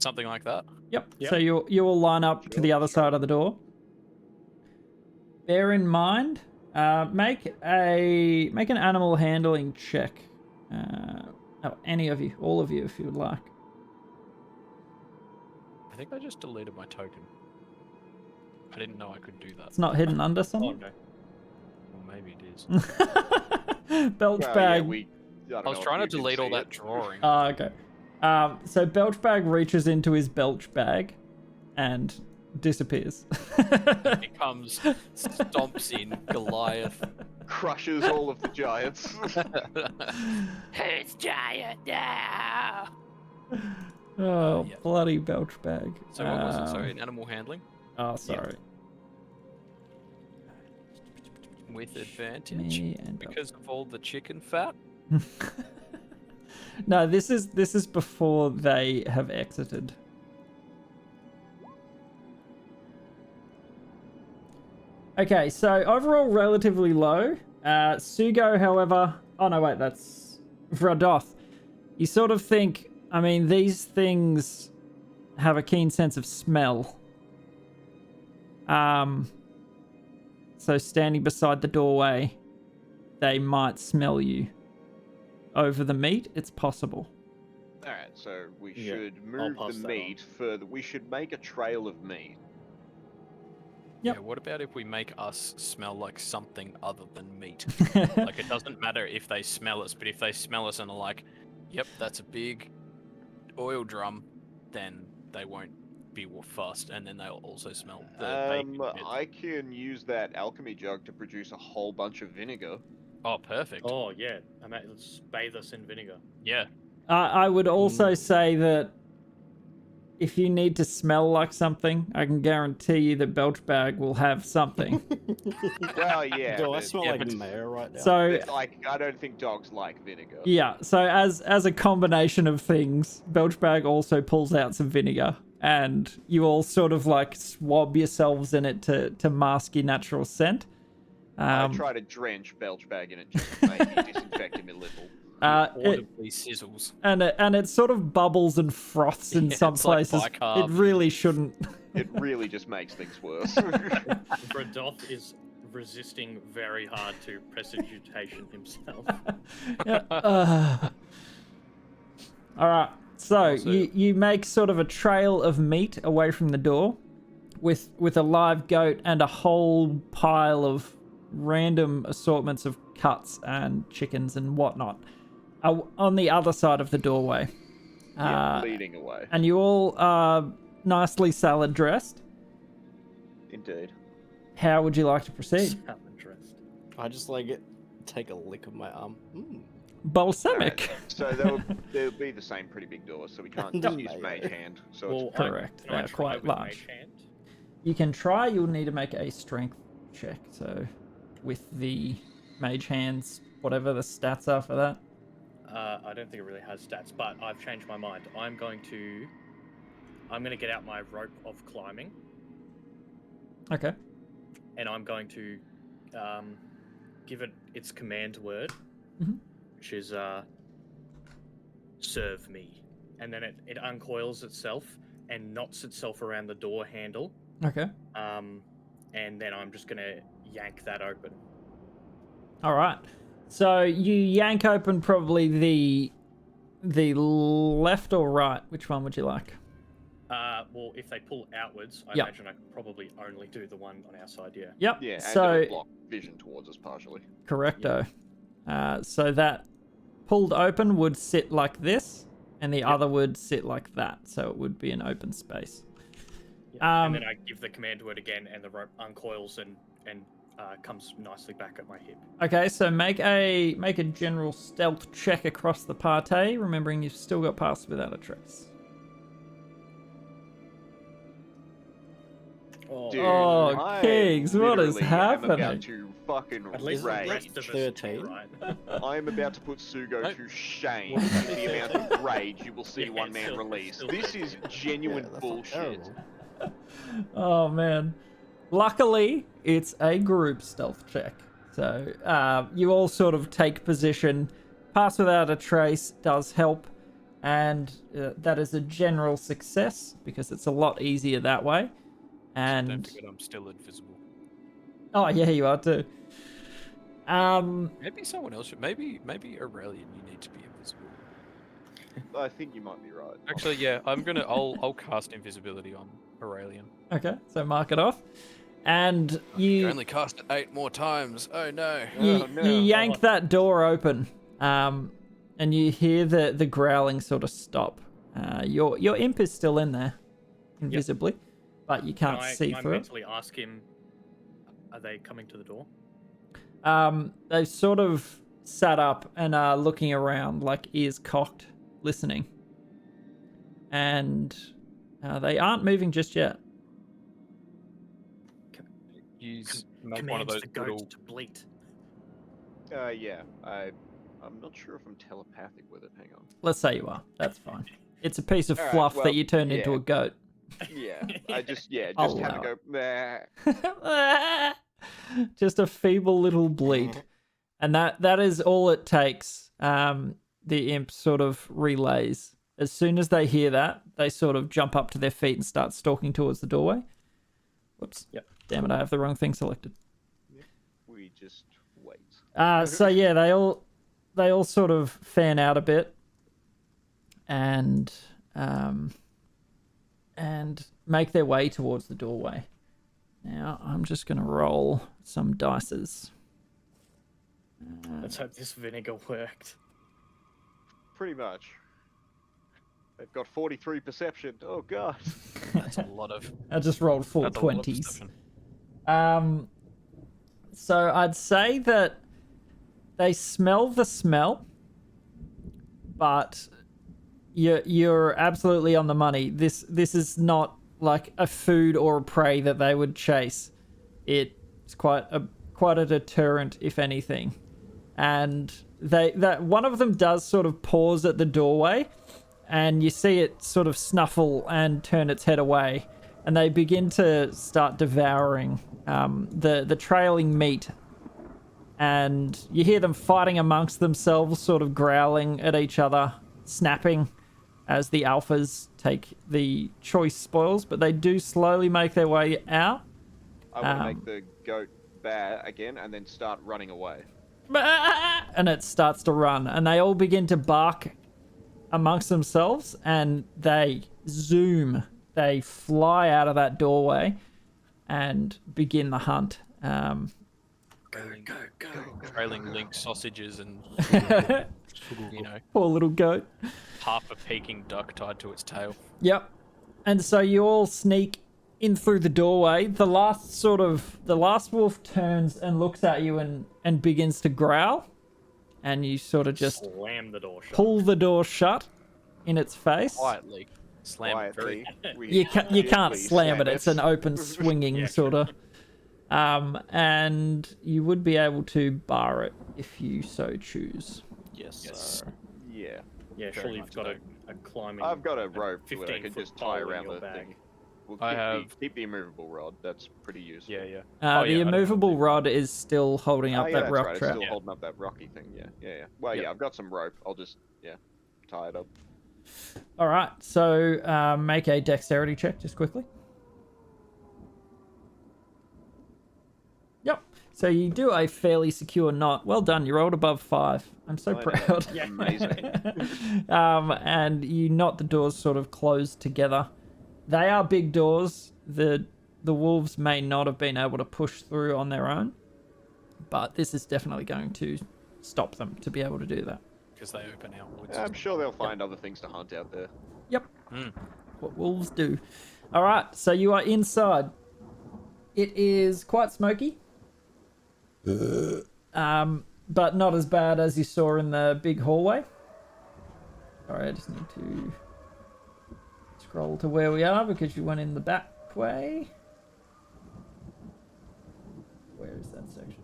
Speaker 1: something like that.
Speaker 5: Yep.
Speaker 2: Yep.
Speaker 5: So you all line up to the
Speaker 3: Sure,
Speaker 5: other
Speaker 3: sure.
Speaker 5: side of the door. Bear in mind, make an animal handling check. Any of you, all of you, if you would like.
Speaker 1: I think I just deleted my token. I didn't know I could do that.
Speaker 5: It's not hidden under
Speaker 2: Oh,
Speaker 5: something.
Speaker 2: no.
Speaker 1: Well, maybe it is.
Speaker 5: Belch
Speaker 3: Well,
Speaker 5: bag.
Speaker 3: I
Speaker 1: I was trying to delete all that drawing.
Speaker 5: Okay. So Belch bag reaches into his Belch bag and disappears.
Speaker 1: It comes, stomps in Goliath.
Speaker 3: Crushes all of the giants.
Speaker 1: Who's giant now?
Speaker 5: Oh,
Speaker 1: Yeah.
Speaker 5: bloody Belch bag.
Speaker 1: So what was it? Sorry, an animal handling
Speaker 5: Oh, sorry.
Speaker 1: with advantage
Speaker 5: Me and Belch.
Speaker 1: because of all the chicken fat.
Speaker 5: No, this is before they have exited. Okay, so overall relatively low. Sugo, however, oh no, wait, that's Vradoth. You sort of think, I mean, these things have a keen sense of smell. So standing beside the doorway, they might smell you. Over the meat, it's possible.
Speaker 3: Alright, so we
Speaker 2: Yeah,
Speaker 3: should
Speaker 2: I'll
Speaker 3: move
Speaker 2: pass
Speaker 3: the
Speaker 2: that
Speaker 3: meat further. We should make a trail of meat.
Speaker 5: Yep.
Speaker 1: Yeah, what about if we make us smell like something other than meat? Like, it doesn't matter if they smell us, but if they smell us and are like, yep, that's a big oil drum, then they won't be fussed, and then they'll also smell the bacon bits.
Speaker 3: I can use that alchemy jug to produce a whole bunch of vinegar.
Speaker 1: Oh, perfect.
Speaker 2: Oh, yeah. Let's bathe us in vinegar.
Speaker 1: Yeah.
Speaker 5: I would also say that if you need to smell like something, I can guarantee you that Belch Bag will have something.
Speaker 3: Well, yeah.
Speaker 4: Do I
Speaker 3: but
Speaker 4: smell
Speaker 1: yeah,
Speaker 4: like
Speaker 1: but-
Speaker 4: mayor right now?
Speaker 5: So
Speaker 3: it's like, I don't think dogs like vinegar.
Speaker 5: yeah, so as a combination of things, Belch Bag also pulls out some vinegar, and you all sort of like swab yourselves in it to mask your natural scent.
Speaker 3: I try to drench Belch Bag in it just to maybe disinfect him a little.
Speaker 1: Audibly sizzles.
Speaker 5: And it sort of bubbles and froths in
Speaker 1: Yeah,
Speaker 5: some
Speaker 1: it's like
Speaker 5: places.
Speaker 1: bicarb.
Speaker 5: It really shouldn't.
Speaker 3: It really just makes things worse.
Speaker 2: Bradoth is resisting very hard to precipitation himself.
Speaker 5: Yeah. All right. So
Speaker 1: Also-
Speaker 5: you make sort of a trail of meat away from the door, with a live goat and a whole pile of random assortments of cuts and chickens and whatnot on the other side of the doorway.
Speaker 3: Yeah, leading away.
Speaker 5: And you all are nicely salad dressed.
Speaker 3: Indeed.
Speaker 5: How would you like to proceed?
Speaker 2: Salmon dressed.
Speaker 4: I just like it. Take a lick of my arm.
Speaker 5: Balsamic.
Speaker 3: So they'll be the same pretty big doors, so we can't just use mage hand. So
Speaker 2: Well,
Speaker 3: it's
Speaker 5: Correct.
Speaker 2: Can I
Speaker 5: They're
Speaker 2: try
Speaker 5: quite
Speaker 2: with
Speaker 5: large.
Speaker 2: Mage hand?
Speaker 5: You can try. You'll need to make a strength check. So, with the mage hands, whatever the stats are for that.
Speaker 2: I don't think it really has stats, but I've changed my mind. I'm going to get out my rope of climbing,
Speaker 5: Okay.
Speaker 2: and I'm going to give it its command word,
Speaker 5: Mhm.
Speaker 2: which is serve me. And then it uncoils itself and knots itself around the door handle.
Speaker 5: Okay.
Speaker 2: And then I'm just gonna yank that open.
Speaker 5: All right. So you yank open probably the left or right. Which one would you like?
Speaker 2: Well, if they pull outwards, I
Speaker 5: Yep.
Speaker 2: imagine I could probably only do the one on our side, yeah.
Speaker 5: Yep.
Speaker 3: yeah, and
Speaker 5: So
Speaker 3: it'll block vision towards us partially.
Speaker 5: correcto. So that pulled open would sit like this, and the other would sit like that. So it would be an open space.
Speaker 2: And then I give the command word again, and the rope uncoils and comes nicely back at my hip.
Speaker 5: Okay, so make a general stealth check across the party, remembering you've still got pass without a trace.
Speaker 3: Dude,
Speaker 5: Oh,
Speaker 3: I
Speaker 5: Kings, what is
Speaker 3: literally am
Speaker 5: happening?
Speaker 3: about to fucking
Speaker 2: At least the
Speaker 3: rage.
Speaker 2: rest of us
Speaker 4: 13?
Speaker 2: do, right?
Speaker 3: I'm about to put Sugo
Speaker 1: Nope.
Speaker 3: to shame
Speaker 2: What did
Speaker 3: with
Speaker 2: you
Speaker 3: the
Speaker 2: say?
Speaker 3: amount of rage you will see
Speaker 2: Yeah,
Speaker 3: one man
Speaker 2: still-
Speaker 3: release.
Speaker 2: still
Speaker 3: This is
Speaker 2: 13.
Speaker 3: genuine
Speaker 4: Yeah, that's not
Speaker 3: bullshit.
Speaker 4: terrible.
Speaker 5: Oh man. Luckily, it's a group stealth check. So you all sort of take position. Pass without a trace does help. And that is a general success because it's a lot easier that way.
Speaker 1: Don't
Speaker 5: And
Speaker 1: forget I'm still invisible.
Speaker 5: oh yeah, you are too.
Speaker 1: Maybe someone else should. Maybe Aurelian, you need to be invisible.
Speaker 3: I think you might be right.
Speaker 1: Actually, yeah, I'll cast invisibility on Aurelian.
Speaker 5: Okay, so mark it off. And
Speaker 1: You
Speaker 5: you
Speaker 1: only cast it 8 more times. Oh no.
Speaker 5: you,
Speaker 3: Oh, no.
Speaker 5: you yank that door open, and you hear the growling sort of stop. Your imp is still in there, invisibly, but you can't see
Speaker 2: Can I
Speaker 5: through it.
Speaker 2: mentally ask him, are they coming to the door?
Speaker 5: They've sort of sat up and are looking around, like ears cocked, listening, and they aren't moving just yet.
Speaker 1: Use make one of
Speaker 2: Commands
Speaker 1: those
Speaker 2: the goat
Speaker 1: little.
Speaker 2: to bleat.
Speaker 3: Yeah, I'm not sure if I'm telepathic with it. Hang on.
Speaker 5: Let's say you are. That's fine. It's a piece of
Speaker 3: All right,
Speaker 5: fluff
Speaker 3: well,
Speaker 5: that you turned into
Speaker 3: yeah.
Speaker 5: a goat.
Speaker 3: Yeah, I just
Speaker 5: I'll
Speaker 3: have to
Speaker 5: allow
Speaker 3: go. Meh.
Speaker 5: Just a feeble little bleat, and that is all it takes. The imp sort of relays. As soon as they hear that, they sort of jump up to their feet and start stalking towards the doorway. Whoops.
Speaker 2: Yep.
Speaker 5: Damn it, I have the wrong thing selected.
Speaker 3: We just wait.
Speaker 5: So yeah, they all sort of fan out a bit, and make their way towards the doorway. Now I'm just gonna roll some dices.
Speaker 2: Let's hope this vinegar worked.
Speaker 3: Pretty much. They've got 43 perception. Oh god.
Speaker 1: That's a lot of.
Speaker 5: I just rolled four
Speaker 1: That's a lot of
Speaker 5: 20s.
Speaker 1: perception.
Speaker 5: So I'd say that they smell the smell, but you're absolutely on the money. This is not like a food or a prey that they would chase. It's quite a deterrent, if anything. And that one of them does sort of pause at the doorway, and you see it sort of snuffle and turn its head away, and they begin to start devouring the trailing meat. And you hear them fighting amongst themselves, sort of growling at each other, snapping as the alphas take the choice spoils, but they do slowly make their way out.
Speaker 3: I want to make the goat bad again and then start running away.
Speaker 5: And it starts to run, and they all begin to bark amongst themselves, and they zoom. They fly out of that doorway and begin the hunt.
Speaker 2: Go.
Speaker 1: Trailing link sausages and you know
Speaker 5: Poor little goat.
Speaker 1: half a Peking duck tied to its tail.
Speaker 5: Yep. And so you all sneak in through the doorway. The last wolf turns and looks at you and begins to growl. And you sort of just
Speaker 2: Slam the door shut.
Speaker 5: pull the door shut in its face.
Speaker 1: Quietly slam it very.
Speaker 3: Quietly. We
Speaker 5: You can't
Speaker 3: gently
Speaker 5: slam it. It's an open swinging
Speaker 2: Yeah,
Speaker 5: sort of. And you would be able to bar it if you so choose.
Speaker 4: Yes,
Speaker 1: Yes.
Speaker 4: sir.
Speaker 3: Yeah.
Speaker 2: Yeah,
Speaker 1: Very
Speaker 2: surely you've
Speaker 1: much
Speaker 2: got
Speaker 1: so.
Speaker 2: a climbing.
Speaker 3: I've got a rope to it. I
Speaker 2: 15
Speaker 3: could
Speaker 2: foot
Speaker 3: just tie
Speaker 2: pole in
Speaker 3: around
Speaker 2: your
Speaker 3: the
Speaker 2: bag.
Speaker 3: thing. We'll
Speaker 1: I
Speaker 3: keep the immovable rod. That's pretty useful.
Speaker 1: Yeah.
Speaker 5: The
Speaker 1: I don't
Speaker 5: immovable
Speaker 1: have
Speaker 5: rod is still holding up
Speaker 3: Oh, yeah,
Speaker 5: that
Speaker 3: that's
Speaker 5: rock
Speaker 3: right.
Speaker 5: trap.
Speaker 3: It's still
Speaker 1: Yeah.
Speaker 3: holding up that rocky thing. Yeah. Well,
Speaker 1: Yep.
Speaker 3: yeah, I've got some rope. I'll just tie it up.
Speaker 5: All right, so make a dexterity check just quickly. Yep. So you do a fairly secure knot. Well done. You rolled above 5. I'm so
Speaker 3: I know.
Speaker 5: proud.
Speaker 3: Yeah. Amazing.
Speaker 5: And you knot the doors sort of closed together. They are big doors. The wolves may not have been able to push through on their own, but this is definitely going to stop them to be able to do that.
Speaker 1: Because they open outwards.
Speaker 3: I'm sure they'll find other things to hunt out there.
Speaker 5: Yep.
Speaker 1: Mm.
Speaker 5: What wolves do. All right, so you are inside. It is quite smoky. But not as bad as you saw in the big hallway. Sorry, I just need to scroll to where we are because you went in the back way. Where is that section?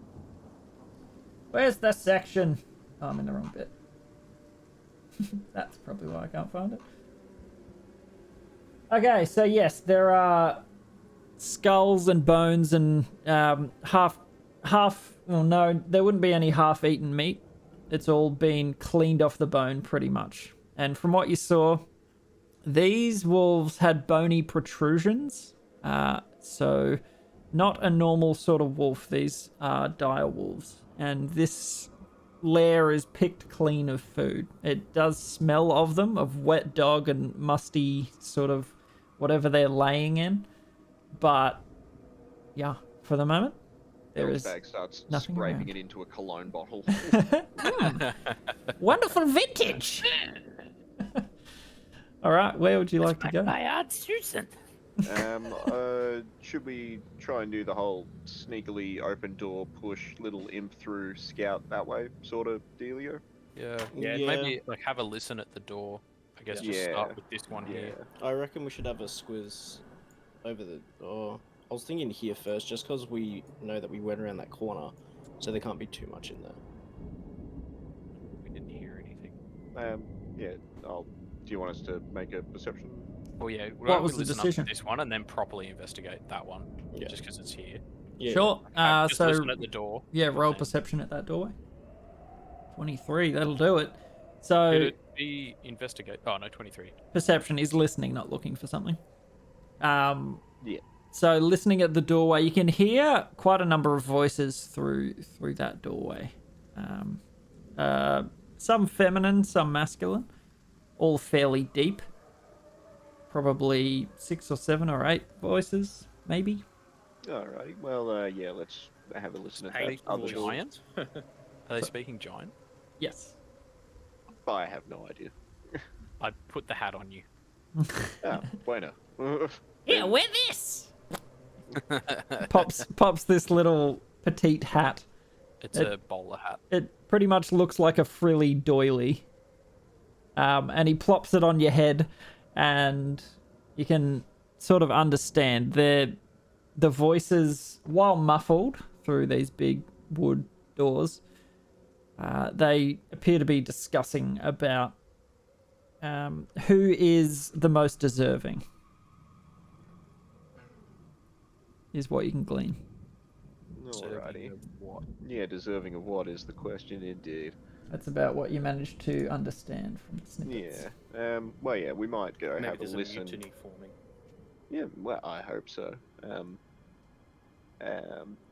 Speaker 5: Where's the section? Oh, I'm in the wrong bit. That's probably why I can't find it. Okay, so yes, there are skulls and bones and well, no, there wouldn't be any half-eaten meat. It's all been cleaned off the bone pretty much. And from what you saw, these wolves had bony protrusions. So not a normal sort of wolf. These are dire wolves. And this lair is picked clean of food. It does smell of them, of wet dog and musty sort of whatever they're laying in. But yeah, for the moment, there is
Speaker 3: Bag starts
Speaker 5: nothing
Speaker 3: scraping
Speaker 5: around.
Speaker 3: it into a cologne bottle.
Speaker 5: Wonderful vintage. All right, where would you like to go?
Speaker 1: My Aunt Susan.
Speaker 3: Should we try and do the whole sneakily open door, push little imp through, scout that way sort of dealio?
Speaker 1: Yeah.
Speaker 2: Yeah.
Speaker 1: Maybe like have a listen at the door. I guess just
Speaker 3: Yeah.
Speaker 1: start with this one here.
Speaker 4: I reckon we should have a squiz over the door. I was thinking here first, just because we know that we went around that corner, so there can't be too much in there.
Speaker 1: We didn't hear anything.
Speaker 3: Yeah. Do you want us to make a perception?
Speaker 1: Well, yeah.
Speaker 5: What was the
Speaker 1: listen up to
Speaker 5: decision?
Speaker 1: this one and then properly investigate that one.
Speaker 4: Yeah.
Speaker 1: Just because it's here.
Speaker 4: Yeah.
Speaker 5: Sure.
Speaker 1: Just
Speaker 5: So
Speaker 1: listen at the door.
Speaker 5: yeah, roll
Speaker 1: and then-
Speaker 5: perception at that doorway. 23. That'll do it. So
Speaker 1: Could it be investigate? Oh no, 23.
Speaker 5: perception is listening, not looking for something.
Speaker 3: Yeah.
Speaker 5: So listening at the doorway, you can hear quite a number of voices through that doorway. Some feminine, some masculine, all fairly deep. Probably 6 or 7 or 8 voices, maybe.
Speaker 3: Alrighty. Well, yeah. Let's have a listen at that.
Speaker 2: Eight
Speaker 3: Other
Speaker 2: wolves.
Speaker 3: door.
Speaker 1: Giant? Are they speaking giant?
Speaker 5: Yes.
Speaker 3: I have no idea.
Speaker 1: I'd put the hat on you.
Speaker 3: Ah, bueno.
Speaker 5: Yeah, wear this. Pops this little petite hat.
Speaker 1: It's a bowler hat.
Speaker 5: It pretty much looks like a frilly doily. And he plops it on your head, and you can sort of understand the voices, while muffled through these big wood doors, they appear to be discussing about who is the most deserving, is what you can glean.
Speaker 3: Alrighty.
Speaker 1: Serving of what?
Speaker 3: Yeah, deserving of what is the question indeed.
Speaker 5: That's about what you managed to understand from the snippets.
Speaker 3: Yeah. Well, yeah, we might go
Speaker 2: Maybe
Speaker 3: have a
Speaker 2: there's a
Speaker 3: listen.
Speaker 2: mutiny forming.
Speaker 3: Yeah, well, I hope so.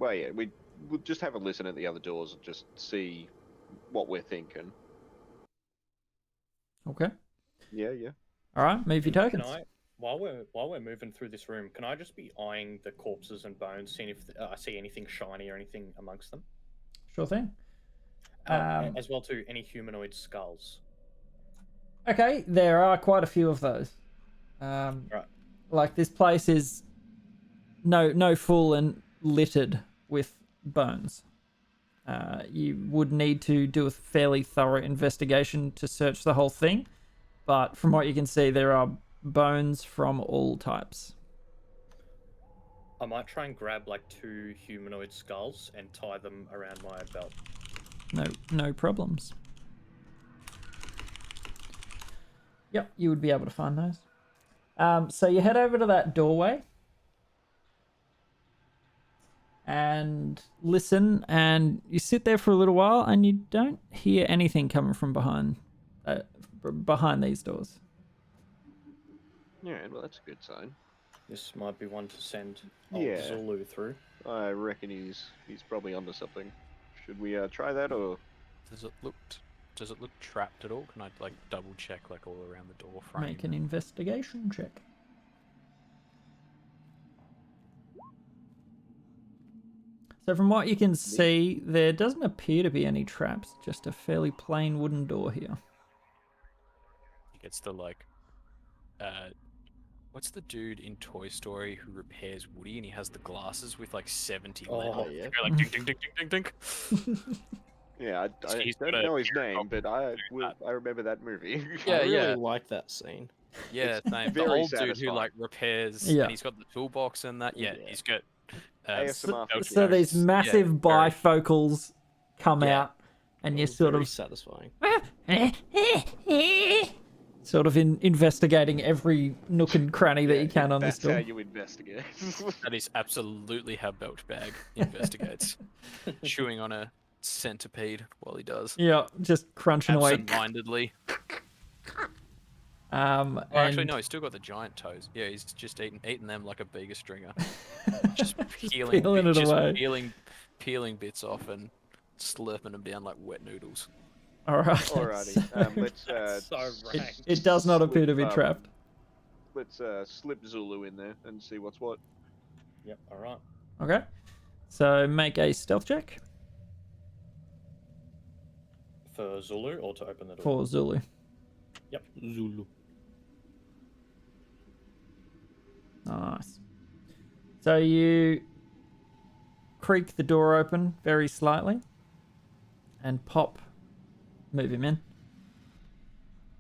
Speaker 3: Well, yeah, we'll just have a listen at the other doors and just see what we're thinking.
Speaker 5: Okay.
Speaker 3: Yeah, yeah.
Speaker 5: All right. Move your tokens.
Speaker 2: Can I, while we're moving through this room, can I just be eyeing the corpses and bones, seeing if I see anything shiny or anything amongst them?
Speaker 5: Sure thing.
Speaker 2: As well to any humanoid skulls.
Speaker 5: Okay, there are quite a few of those.
Speaker 2: Right.
Speaker 5: Like this place is no full and littered with bones. You would need to do a fairly thorough investigation to search the whole thing, but from what you can see, there are bones from all types.
Speaker 2: I might try and grab like 2 humanoid skulls and tie them around my belt.
Speaker 5: No problems. Yep, you would be able to find those. So you head over to that doorway and listen, and you sit there for a little while, and you don't hear anything coming from behind these doors.
Speaker 3: Yeah, well, that's a good sign.
Speaker 2: This might be one to send old
Speaker 3: Yeah.
Speaker 2: Zulu through.
Speaker 3: I reckon he's probably onto something. Should we try that, or
Speaker 1: Does it look trapped at all? Can I like double check like all around the door frame?
Speaker 5: Make an investigation check. So from what you can see, there doesn't appear to be any traps, just a fairly plain wooden door here.
Speaker 1: He gets the like What's the dude in Toy Story who repairs Woody and he has the glasses with like 70
Speaker 2: Oh,
Speaker 1: lenses?
Speaker 4: yeah.
Speaker 1: They go like ding ding ding ding ding ding.
Speaker 3: Yeah,
Speaker 1: So
Speaker 3: I
Speaker 1: he's
Speaker 3: don't
Speaker 1: got a
Speaker 3: know his
Speaker 1: beard
Speaker 3: name, but I
Speaker 1: that.
Speaker 3: remember that movie.
Speaker 1: Yeah,
Speaker 4: I really
Speaker 1: yeah.
Speaker 4: like that scene.
Speaker 1: Yeah,
Speaker 3: It's
Speaker 1: same. The
Speaker 3: very
Speaker 1: old dude who
Speaker 3: satisfying.
Speaker 1: like repairs
Speaker 5: Yeah.
Speaker 1: and he's got the toolbox and that. Yeah,
Speaker 4: Yeah.
Speaker 1: he's got
Speaker 3: ASMR for
Speaker 1: belch
Speaker 5: So
Speaker 3: kids.
Speaker 5: these
Speaker 1: notes.
Speaker 5: massive
Speaker 1: Yeah, very-
Speaker 5: bifocals come
Speaker 1: Yeah.
Speaker 5: out, and you're
Speaker 4: Oh,
Speaker 5: sort
Speaker 4: very
Speaker 5: of
Speaker 4: satisfying.
Speaker 5: sort of investigating every nook and cranny that
Speaker 3: Yeah,
Speaker 5: you can on this
Speaker 3: that's how
Speaker 5: door.
Speaker 3: you investigate.
Speaker 1: That is absolutely how Belchbag investigates. Chewing on a centipede while he does.
Speaker 5: Yeah, just crunching away.
Speaker 1: Absent-mindedly.
Speaker 5: And
Speaker 1: Oh, actually, no, he's still got the giant toes. Yeah, he's just eating them like a beaver stringer. Just peeling,
Speaker 5: peeling it
Speaker 1: just
Speaker 5: away.
Speaker 1: peeling bits off and slurping them down like wet noodles.
Speaker 5: All right.
Speaker 3: Alrighty, let's
Speaker 2: So rank.
Speaker 5: It does not appear to be
Speaker 3: slip,
Speaker 5: trapped.
Speaker 3: let's slip Zulu in there and see what's what.
Speaker 2: Yep. All right.
Speaker 5: Okay. So make a stealth check
Speaker 2: For Zulu or to open the door?
Speaker 5: for Zulu.
Speaker 4: Zulu.
Speaker 5: Nice. So you creak the door open very slightly and move him in.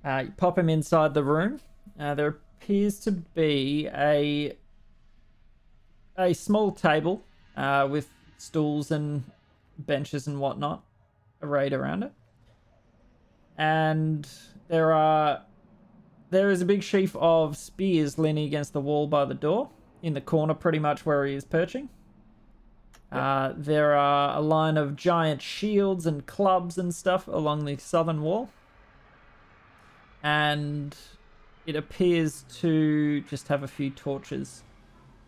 Speaker 5: You pop him inside the room. There appears to be a small table with stools and benches and whatnot arrayed around it. And there is a big sheaf of spears leaning against the wall by the door, in the corner pretty much where he is perching. There are a line of giant shields and clubs and stuff along the southern wall. And it appears to just have a few torches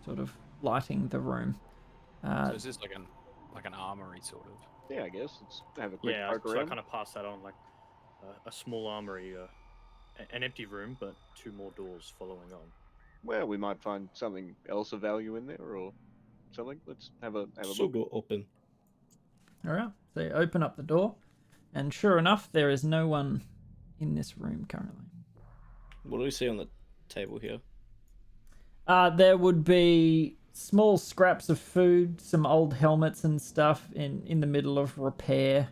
Speaker 5: sort of lighting the room.
Speaker 1: So is this like an armory sort of?
Speaker 3: Yeah, I guess let's have a quick
Speaker 2: Yeah.
Speaker 3: poke
Speaker 2: So I
Speaker 3: around.
Speaker 2: kind of pass that on, like a small armory, an empty room, but two more doors following on.
Speaker 3: Well, we might find something else of value in there or something. Let's have a look.
Speaker 4: Sugo open.
Speaker 5: All right. So you open up the door, and sure enough, there is no one in this room currently.
Speaker 4: What do we see on the table here?
Speaker 5: There would be small scraps of food, some old helmets and stuff in the middle of repair.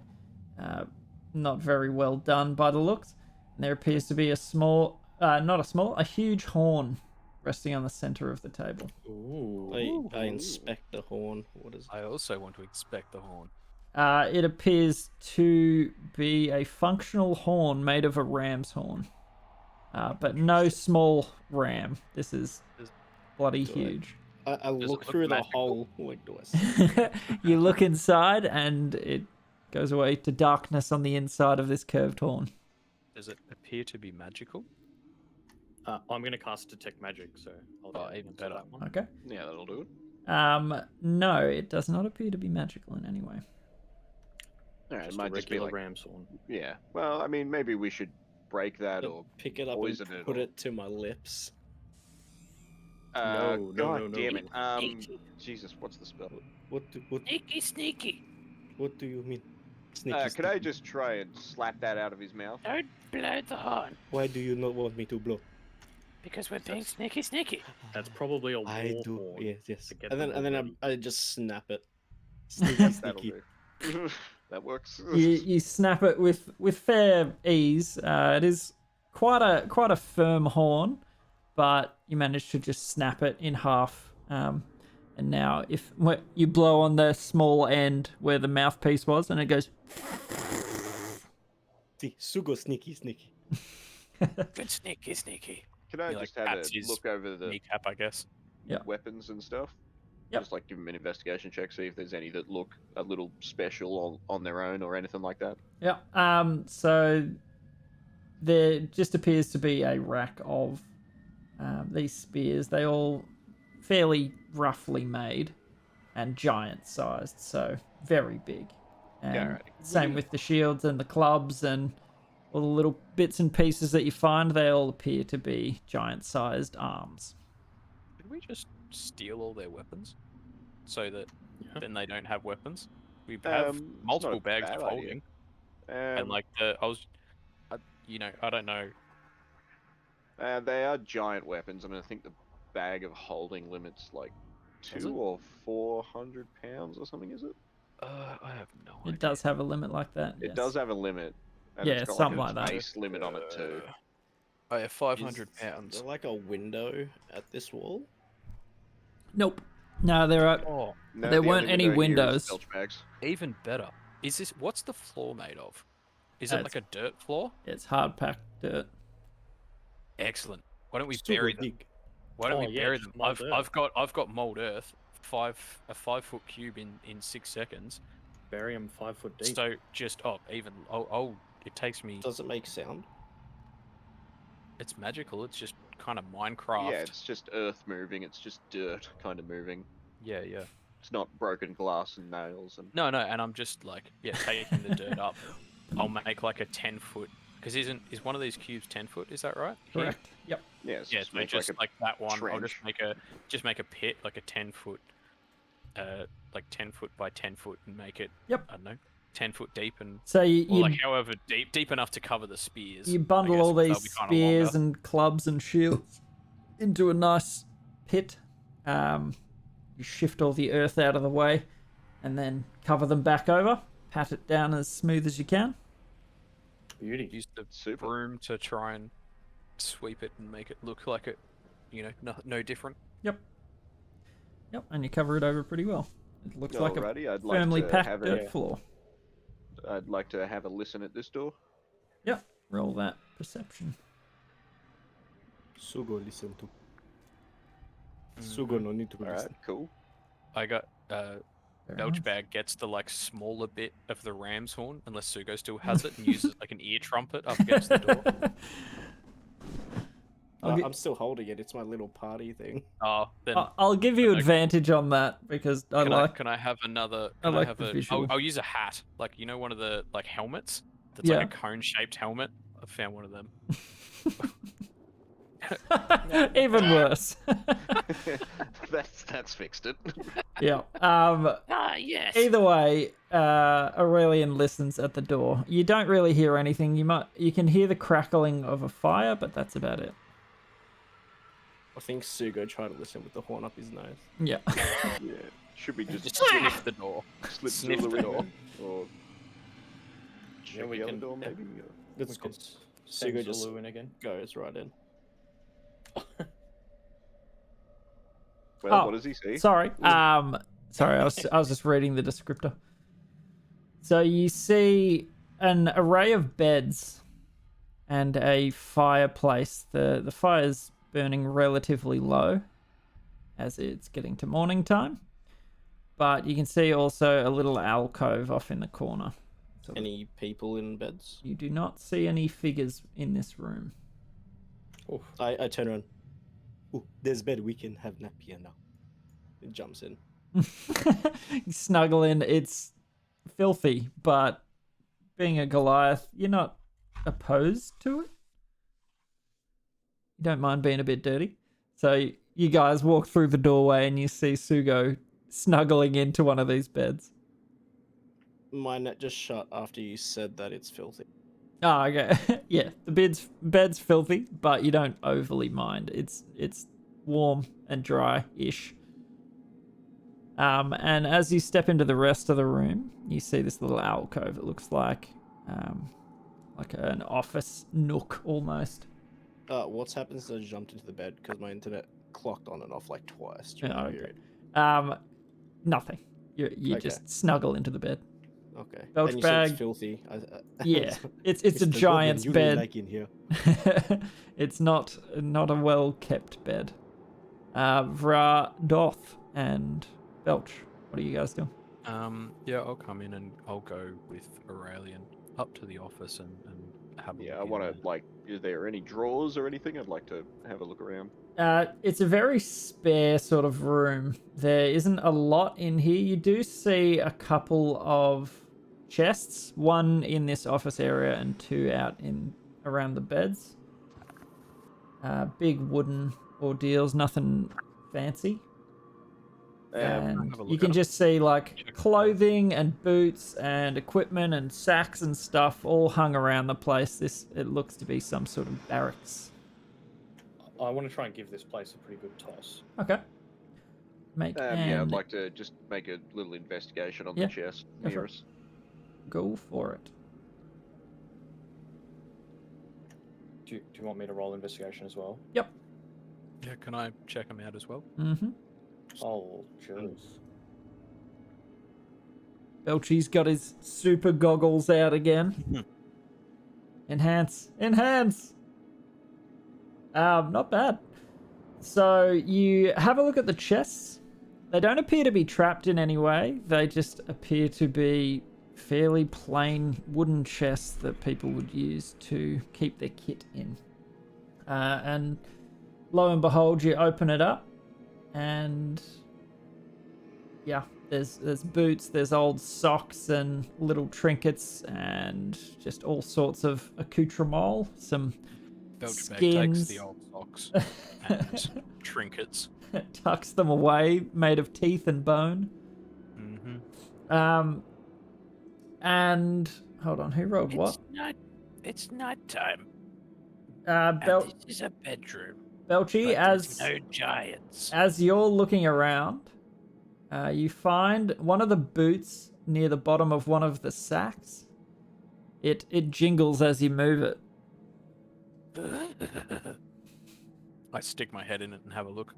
Speaker 5: Not very well done by the looks. And there appears to be a huge horn resting on the center of the table.
Speaker 2: Ooh.
Speaker 4: I inspect the horn. What is it?
Speaker 1: I also want to inspect the horn.
Speaker 5: It appears to be a functional horn made of a ram's horn. But no small ram. This is bloody huge.
Speaker 4: I
Speaker 1: Does it
Speaker 4: look
Speaker 1: look
Speaker 4: through the
Speaker 1: magical?
Speaker 4: hole. What do I see?
Speaker 5: You look inside, and it goes away to darkness on the inside of this curved horn.
Speaker 1: Does it appear to be magical?
Speaker 2: I'm going to cast Detect Magic, so I'll
Speaker 1: Oh,
Speaker 2: get
Speaker 1: even
Speaker 2: onto
Speaker 1: better.
Speaker 2: that one.
Speaker 5: Okay.
Speaker 3: Yeah, that'll do it.
Speaker 5: No, it does not appear to be magical in any way.
Speaker 3: Alright, it
Speaker 2: Just
Speaker 3: might
Speaker 2: a
Speaker 3: just be
Speaker 2: regular
Speaker 3: like,
Speaker 2: ram's horn.
Speaker 3: yeah. Well, I mean, maybe we should break that or
Speaker 4: Pick it up
Speaker 3: poison
Speaker 4: and
Speaker 3: it
Speaker 4: put
Speaker 3: or-
Speaker 4: it to my lips.
Speaker 2: No,
Speaker 3: God
Speaker 2: no.
Speaker 3: damn it. Jesus, what's the spell?
Speaker 4: What
Speaker 1: Sneaky.
Speaker 4: what do you mean? Sneaky,
Speaker 3: Could I
Speaker 4: sneaky.
Speaker 3: just try and slap that out of his mouth?
Speaker 1: Don't blow the horn,
Speaker 4: Why do you not want me to blow?
Speaker 1: because we're being sneaky.
Speaker 2: That's probably a war
Speaker 4: I do.
Speaker 2: horn.
Speaker 4: Yes.
Speaker 2: to get
Speaker 4: And
Speaker 2: them
Speaker 4: then
Speaker 2: all ready.
Speaker 4: I just snap it. Sneaky,
Speaker 3: That'll
Speaker 4: sneaky.
Speaker 3: do. That works.
Speaker 5: You snap it with fair ease. It is quite a firm horn, but you manage to just snap it in half. And now, if you blow on the small end where the mouthpiece was, and it goes.
Speaker 4: See, Sugo sneaky.
Speaker 1: Good sneaky.
Speaker 3: Can I
Speaker 1: He, like,
Speaker 3: just have
Speaker 1: taps
Speaker 3: a
Speaker 1: his
Speaker 3: look over the
Speaker 1: Kneecap, I guess.
Speaker 5: Yeah.
Speaker 3: weapons and stuff?
Speaker 5: Yep.
Speaker 3: Just like give him an investigation check, see if there's any that look a little special on their own or anything like that.
Speaker 5: Yeah. So there just appears to be a rack of these spears. They all fairly roughly made and giant sized, so very big. And
Speaker 3: Alrighty.
Speaker 5: same with the shields and the clubs and all the little bits and pieces that you find. They all appear to be giant sized arms.
Speaker 1: Did we just steal all their weapons so that
Speaker 2: Yeah.
Speaker 1: then they don't have weapons? We have
Speaker 3: It's
Speaker 1: multiple
Speaker 3: not a
Speaker 1: bags
Speaker 3: bad
Speaker 1: of
Speaker 3: idea.
Speaker 1: holding, and like I don't know.
Speaker 3: They are giant weapons. I mean, I think the bag of holding limits like
Speaker 1: Does
Speaker 3: 2
Speaker 1: it?
Speaker 3: or 400 pounds or something. Is it?
Speaker 1: I have no idea.
Speaker 5: It does have a limit like that.
Speaker 3: It
Speaker 5: Yes.
Speaker 3: does have a limit, and
Speaker 5: Yeah,
Speaker 3: it's got
Speaker 5: something
Speaker 3: like a
Speaker 5: like that.
Speaker 3: base limit on it too.
Speaker 1: I have 500
Speaker 4: Is
Speaker 1: pounds.
Speaker 4: there like a window at this wall?
Speaker 5: Nope. No, there are.
Speaker 1: Oh,
Speaker 3: No,
Speaker 5: There
Speaker 3: the
Speaker 5: weren't
Speaker 3: only
Speaker 5: any
Speaker 3: window here is
Speaker 5: windows.
Speaker 3: bilge bags.
Speaker 1: even better. Is this? What's the floor made of? Is it
Speaker 5: It's-
Speaker 1: like a dirt floor?
Speaker 5: It's hard packed dirt.
Speaker 1: Excellent. Why don't we
Speaker 4: Super
Speaker 1: bury them?
Speaker 4: big.
Speaker 1: Why don't
Speaker 2: Oh,
Speaker 1: we
Speaker 2: yeah,
Speaker 1: bury
Speaker 2: just
Speaker 1: them?
Speaker 2: mold earth.
Speaker 1: I've got mold earth. A 5-foot cube in 6 seconds.
Speaker 2: Bury them 5 foot deep.
Speaker 1: So just it takes me.
Speaker 4: Does it make sound?
Speaker 1: It's magical. It's just kind of Minecraft.
Speaker 3: Yeah, it's just earth moving. It's just dirt kind of moving.
Speaker 1: yeah.
Speaker 3: It's not broken glass and nails and.
Speaker 1: No, and I'm just like taking the dirt up. I'll make like a 10-foot. Because is one of these cubes 10 foot? Is that right? Here?
Speaker 5: Correct. Yep.
Speaker 3: Yeah,
Speaker 1: Yeah, so just like that one. I'll
Speaker 3: trench.
Speaker 1: just make a pit like a 10-foot, like 10 foot by 10 foot, and make it.
Speaker 5: Yep.
Speaker 1: I don't know, 10 foot deep and
Speaker 5: So
Speaker 1: or
Speaker 5: you
Speaker 1: like however deep enough to cover the spears.
Speaker 5: you
Speaker 1: I
Speaker 5: bundle
Speaker 1: guess,
Speaker 5: all
Speaker 1: 'cause they'll
Speaker 5: these
Speaker 1: be kinda
Speaker 5: spears
Speaker 1: longer.
Speaker 5: and clubs and shields into a nice pit. You shift all the earth out of the way, and then cover them back over. Pat it down as smooth as you can.
Speaker 2: Beauty.
Speaker 1: Use the
Speaker 3: Super.
Speaker 1: broom to try and sweep it and make it look like it, no different.
Speaker 5: Yep, and you cover it over pretty well. It looks like a
Speaker 3: Alrighty, I'd
Speaker 5: firmly
Speaker 3: like to
Speaker 5: packed
Speaker 3: have
Speaker 5: dirt
Speaker 3: a.
Speaker 5: floor.
Speaker 3: I'd like to have a listen at this door.
Speaker 5: Yep, roll that perception.
Speaker 4: Sugo listen to. Sugo no need to
Speaker 3: All right,
Speaker 4: listen.
Speaker 3: cool.
Speaker 1: I got
Speaker 5: Very
Speaker 1: Belch
Speaker 5: nice.
Speaker 1: bag gets the like smaller bit of the ram's horn, unless Sugo still has it, and uses like an ear trumpet up against the door.
Speaker 4: I'm still holding it. It's my little party thing.
Speaker 1: Oh, then
Speaker 5: I'll give you
Speaker 1: Okay.
Speaker 5: advantage on that because I like.
Speaker 1: can I have another?
Speaker 5: I
Speaker 1: Can I
Speaker 5: like
Speaker 1: have
Speaker 5: the
Speaker 1: a?
Speaker 5: visual.
Speaker 1: I'll use a hat, like one of the like helmets. That's
Speaker 5: Yeah.
Speaker 1: like a cone-shaped helmet. I found one of them.
Speaker 5: Even worse.
Speaker 3: That's fixed it.
Speaker 5: Yeah.
Speaker 1: Yes.
Speaker 5: Either way, Aurelian listens at the door. You don't really hear anything. You can hear the crackling of a fire, but that's about it.
Speaker 4: I think Sugo tried to listen with the horn up his nose.
Speaker 5: Yeah.
Speaker 3: Yeah, should be just
Speaker 1: Just sniff the door.
Speaker 3: slip
Speaker 1: sniff
Speaker 3: through the
Speaker 1: the door.
Speaker 3: window or
Speaker 2: Yeah,
Speaker 3: check
Speaker 2: we
Speaker 3: the other
Speaker 2: can-
Speaker 3: door
Speaker 2: yeah.
Speaker 3: maybe. Or...
Speaker 4: That's
Speaker 2: We
Speaker 4: good.
Speaker 2: could send
Speaker 4: Sugo just
Speaker 2: Zulu in again.
Speaker 4: goes right in.
Speaker 3: Well,
Speaker 5: Oh,
Speaker 3: what does he see?
Speaker 5: Sorry. Sorry. I was just reading the descriptor. So you see an array of beds and a fireplace. The fire's burning relatively low as it's getting to morning time. But you can see also a little alcove off in the corner. So
Speaker 4: Any people in beds?
Speaker 5: you do not see any figures in this room.
Speaker 4: Oh, I turn around. Oh, there's bed. We can have nap here now. It jumps in.
Speaker 5: You snuggle in. It's filthy, but being a Goliath, you're not opposed to it. You don't mind being a bit dirty. So you guys walk through the doorway and you see Sugo snuggling into one of these beds.
Speaker 4: My net just shut after you said that it's filthy.
Speaker 5: Oh, okay. Yeah, the bed's filthy, but you don't overly mind. It's warm and dry-ish. And as you step into the rest of the room, you see this little alcove. It looks like an office nook almost.
Speaker 4: What's happened since I jumped into the bed because my internet clocked on and off like twice during
Speaker 5: Oh,
Speaker 4: the
Speaker 5: okay.
Speaker 4: period.
Speaker 5: Nothing. You
Speaker 4: Okay.
Speaker 5: just snuggle into the bed.
Speaker 4: Okay.
Speaker 5: Belch
Speaker 4: and you said
Speaker 5: bag.
Speaker 4: it's filthy.
Speaker 5: Yeah, it's a
Speaker 4: Mr. Goblin,
Speaker 5: giant's
Speaker 4: you don't
Speaker 5: bed.
Speaker 4: like in here.
Speaker 5: It's not a well kept bed. Vra, Doth, and Belch. What are you guys doing?
Speaker 1: Yeah, I'll come in and I'll go with Aurelian up to the office and have a
Speaker 3: Yeah,
Speaker 1: look
Speaker 3: I
Speaker 1: in
Speaker 3: want
Speaker 1: there.
Speaker 3: to like. Is there any drawers or anything? I'd like to have a look around.
Speaker 5: It's a very spare sort of room. There isn't a lot in here. You do see a couple of chests, one in this office area and two out in around the beds. Big wooden ordeals, nothing fancy. And
Speaker 1: have a
Speaker 5: you
Speaker 1: look
Speaker 5: can
Speaker 1: at 'em.
Speaker 5: just see like
Speaker 1: Check 'em out.
Speaker 5: clothing and boots and equipment and sacks and stuff all hung around the place. It looks to be some sort of barracks.
Speaker 2: I want to try and give this place a pretty good toss.
Speaker 5: Okay. Make
Speaker 3: Yeah, I'd like to just make a little investigation on the chest
Speaker 5: go for
Speaker 3: near
Speaker 5: it.
Speaker 3: us.
Speaker 5: Go for it.
Speaker 2: Do you want me to roll investigation as well?
Speaker 5: Yep.
Speaker 1: Yeah, can I check them out as well?
Speaker 5: Mm-hmm.
Speaker 2: Oh, jeez.
Speaker 5: Belchy's got his super goggles out again. Enhance. Not bad. So you have a look at the chests. They don't appear to be trapped in any way. They just appear to be fairly plain wooden chests that people would use to keep their kit in. And lo and behold, you open it up, and yeah, there's boots, there's old socks and little trinkets, and just all sorts of accoutrements. Some
Speaker 1: Belchbag takes
Speaker 5: skins.
Speaker 1: the old socks and trinkets.
Speaker 5: Tucks them away, made of teeth and bone.
Speaker 1: Mm-hmm.
Speaker 5: And hold on, who rolled what?
Speaker 1: It's night time.
Speaker 5: This
Speaker 1: is a bedroom.
Speaker 5: Belchy, as
Speaker 1: no giants.
Speaker 5: As you're looking around, you find one of the boots near the bottom of one of the sacks. It jingles as you move it.
Speaker 1: I stick my head in it and have a look.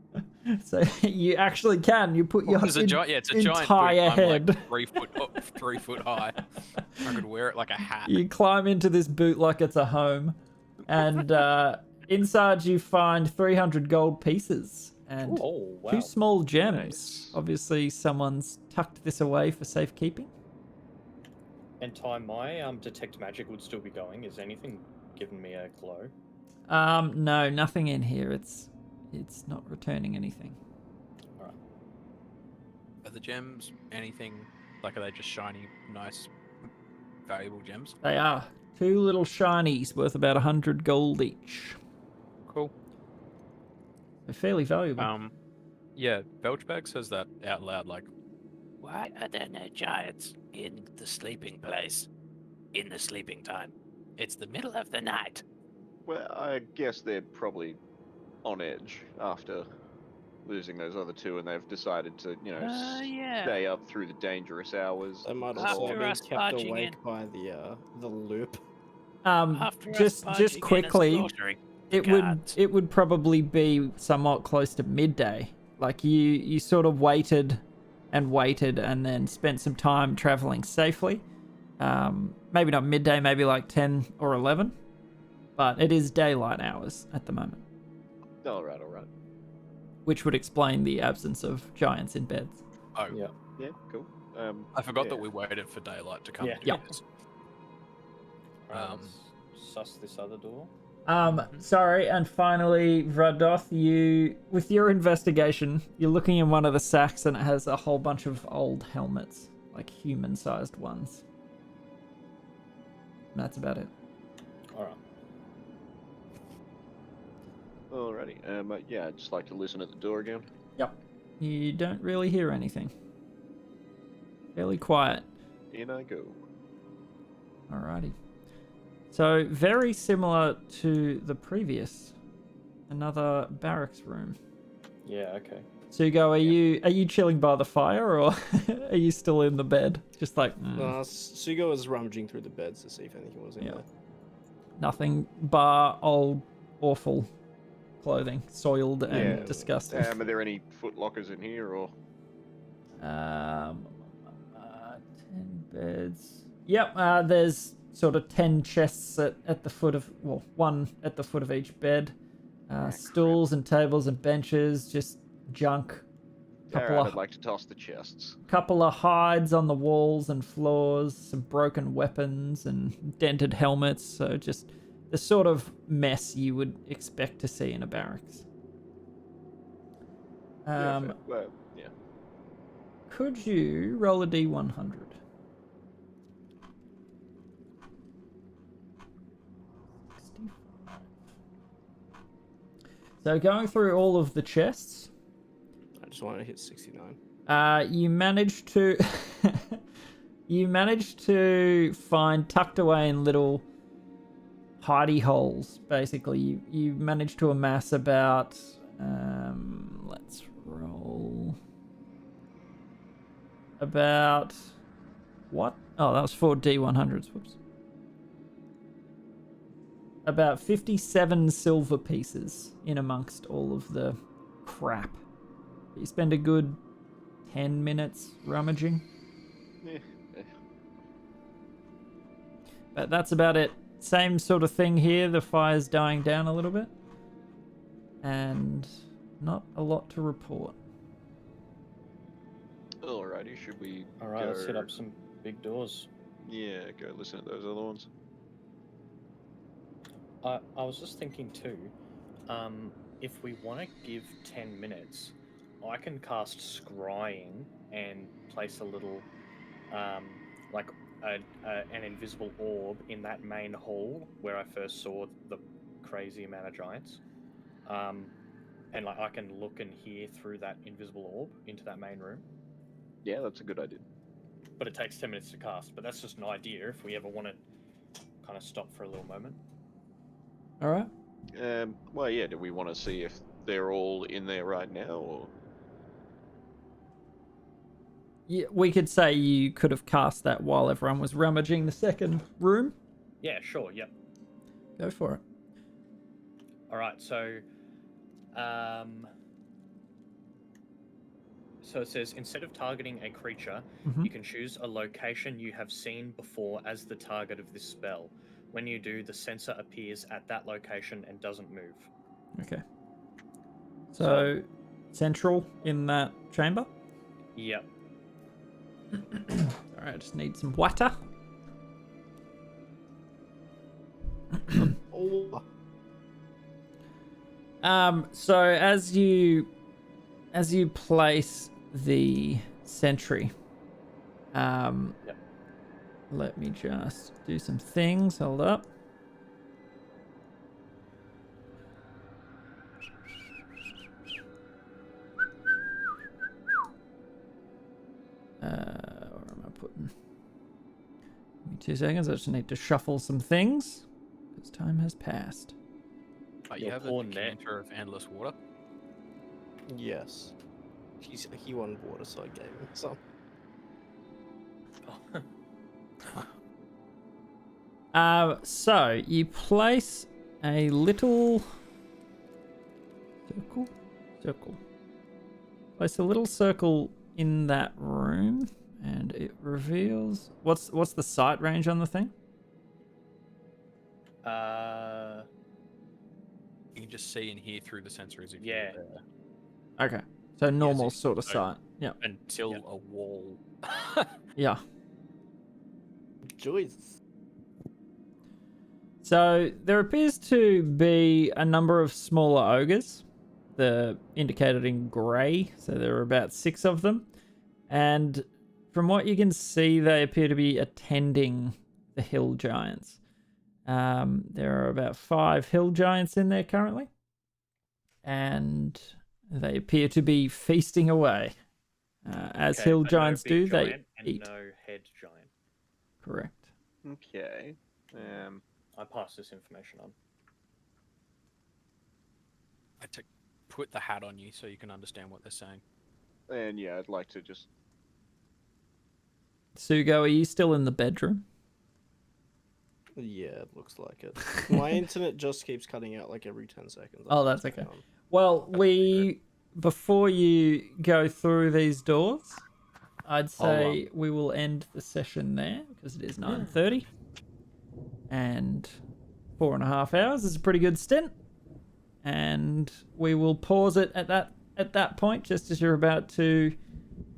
Speaker 5: So you actually can. You put your
Speaker 1: It's a giant
Speaker 5: entire
Speaker 1: boot.
Speaker 5: head.
Speaker 1: I'm like 3 foot high. I could wear it like a hat.
Speaker 5: You climb into this boot like it's a home, and inside you find 300 gold pieces and
Speaker 2: Oh, wow.
Speaker 5: 2 small gems.
Speaker 3: Nice.
Speaker 5: Obviously, someone's tucked this away for safekeeping.
Speaker 2: And Ty, my detect magic would still be going. Is anything giving me a glow?
Speaker 5: No, nothing in here. It's not returning anything.
Speaker 2: Alright.
Speaker 1: Are the gems anything, like, are they just shiny, nice, valuable gems?
Speaker 5: They are 2 little shinies worth about 100 gold each.
Speaker 1: Cool.
Speaker 5: They're fairly valuable.
Speaker 1: Yeah, Belchbag says that out loud, like, why are there no giants in the sleeping place in the sleeping time? It's the middle of the night.
Speaker 3: Well, I guess they're probably on edge after losing those other 2, and they've decided to, stay up through the dangerous hours.
Speaker 4: They might
Speaker 1: After
Speaker 4: also be
Speaker 1: us
Speaker 4: kept
Speaker 1: barging
Speaker 4: awake
Speaker 1: in.
Speaker 4: by the loop.
Speaker 5: Just quickly, it would probably be somewhat close to midday. Like you sort of waited and then spent some time traveling safely. Maybe not midday, maybe like 10 or 11. But it is daylight hours at the moment.
Speaker 3: All right.
Speaker 5: Which would explain the absence of giants in beds.
Speaker 1: Oh,
Speaker 2: Yeah.
Speaker 3: Yeah, cool.
Speaker 1: I forgot that we waited for daylight to come.
Speaker 2: Yeah.
Speaker 1: to
Speaker 5: Yep.
Speaker 1: this.
Speaker 2: Alright, let's suss this other door.
Speaker 5: Sorry, and finally, Radoth, with your investigation, you're looking in one of the sacks and it has a whole bunch of old helmets, like human-sized ones. And that's about it.
Speaker 2: Alright.
Speaker 3: Alrighty. Yeah, I'd just like to listen at the door again.
Speaker 5: Yep. You don't really hear anything. Fairly quiet.
Speaker 3: In I go.
Speaker 5: Alrighty. So, very similar to the previous. Another barracks room.
Speaker 2: Yeah, okay.
Speaker 5: Sugo, are you chilling by the fire, or are you still in the bed? Just like,
Speaker 4: Sugo was rummaging through the beds to see if anything was in there.
Speaker 5: nothing bar old, awful clothing, soiled and disgusting.
Speaker 3: Are there any foot lockers in here, or?
Speaker 5: 10 beds. Yep, there's sort of 10 chests at the foot of, one at the foot of each bed. Stools and tables and benches, just junk.
Speaker 3: I'd like to toss the chests.
Speaker 5: Couple of hides on the walls and floors, some broken weapons and dented helmets, so just the sort of mess you would expect to see in a barracks.
Speaker 3: Yeah.
Speaker 5: Could you roll a D100? So going through all of the chests,
Speaker 4: I just want to hit 69.
Speaker 5: you managed to find tucked away in little hidey holes. Basically, you manage to amass about. Let's roll. About what? Oh, that was 4 D100s. Whoops. About 57 silver pieces in amongst all of the crap. You spend a good 10 minutes rummaging. But that's about it. Same sort of thing here. The fire's dying down a little bit. And not a lot to report.
Speaker 3: Alrighty, should we
Speaker 2: Alright, let's hit
Speaker 3: go-
Speaker 2: up some big doors.
Speaker 3: Yeah, go listen to those other ones.
Speaker 2: I was just thinking too, if we want to give 10 minutes, I can cast Scrying and place a little, like an invisible orb in that main hall where I first saw the crazy amount of giants. And like I can look and hear through that invisible orb into that main room.
Speaker 3: Yeah, that's a good idea.
Speaker 2: But it takes 10 minutes to cast. But that's just an idea if we ever want to kind of stop for a little moment.
Speaker 5: All right.
Speaker 3: Well, yeah, do we want to see if they're all in there right now, or?
Speaker 5: Yeah, we could say you could have cast that while everyone was rummaging the second room.
Speaker 2: Yeah, sure, yep.
Speaker 5: Go for it.
Speaker 2: Alright, so it says, instead of targeting a creature,
Speaker 5: Mhm.
Speaker 2: you can choose a location you have seen before as the target of this spell. When you do, the sensor appears at that location and doesn't move.
Speaker 5: Okay. So, central in that chamber.
Speaker 2: Yep.
Speaker 5: All right, I just need some water.
Speaker 4: Oh.
Speaker 5: So as you place the sentry,
Speaker 2: Yep.
Speaker 5: let me just do some things. Hold up. Where am I putting? Give me 2 seconds. I just need to shuffle some things because time has passed.
Speaker 1: You
Speaker 2: Your
Speaker 1: have a
Speaker 2: poor net.
Speaker 1: decanter of endless water.
Speaker 4: Yes. He wanted water, so I gave him some.
Speaker 5: So you place a little circle. Place a little circle in that room, and it reveals what's the sight range on the thing?
Speaker 1: You can just see and hear through the sensors if
Speaker 2: Yeah.
Speaker 1: you're there.
Speaker 5: Okay, so normal
Speaker 1: Yes,
Speaker 5: sort of
Speaker 1: so-
Speaker 5: sight. Yeah,
Speaker 1: Until
Speaker 2: Yep.
Speaker 1: a wall.
Speaker 5: yeah.
Speaker 4: Joyce.
Speaker 5: So there appears to be a number of smaller ogres. They're indicated in grey, so there are about 6 of them. And from what you can see, they appear to be attending the hill giants. There are about 5 hill giants in there currently. And they appear to be feasting away. As
Speaker 2: Okay,
Speaker 5: hill
Speaker 2: but no
Speaker 5: giants
Speaker 2: big
Speaker 5: do, they
Speaker 2: giant and
Speaker 5: eat.
Speaker 2: no head giant.
Speaker 5: Correct.
Speaker 3: Okay.
Speaker 2: I pass this information on.
Speaker 1: I put the hat on you so you can understand what they're saying.
Speaker 3: And yeah, I'd like to just.
Speaker 5: Sugo, are you still in the bedroom?
Speaker 4: Yeah, it looks like it. My internet just keeps cutting out like every 10 seconds.
Speaker 5: Oh, that's okay. Well, before you go through these doors, I'd say we will end the session there because it is 9:30, and 4.5 hours is a pretty good stint. And we will pause it at that point, just as you're about to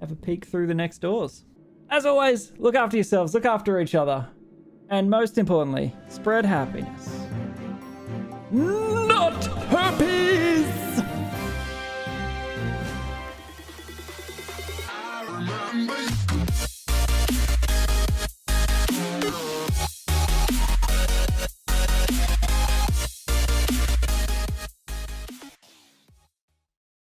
Speaker 5: have a peek through the next doors. As always, look after yourselves, look after each other, and most importantly, spread happiness. Not herpes!
Speaker 6: I remember you.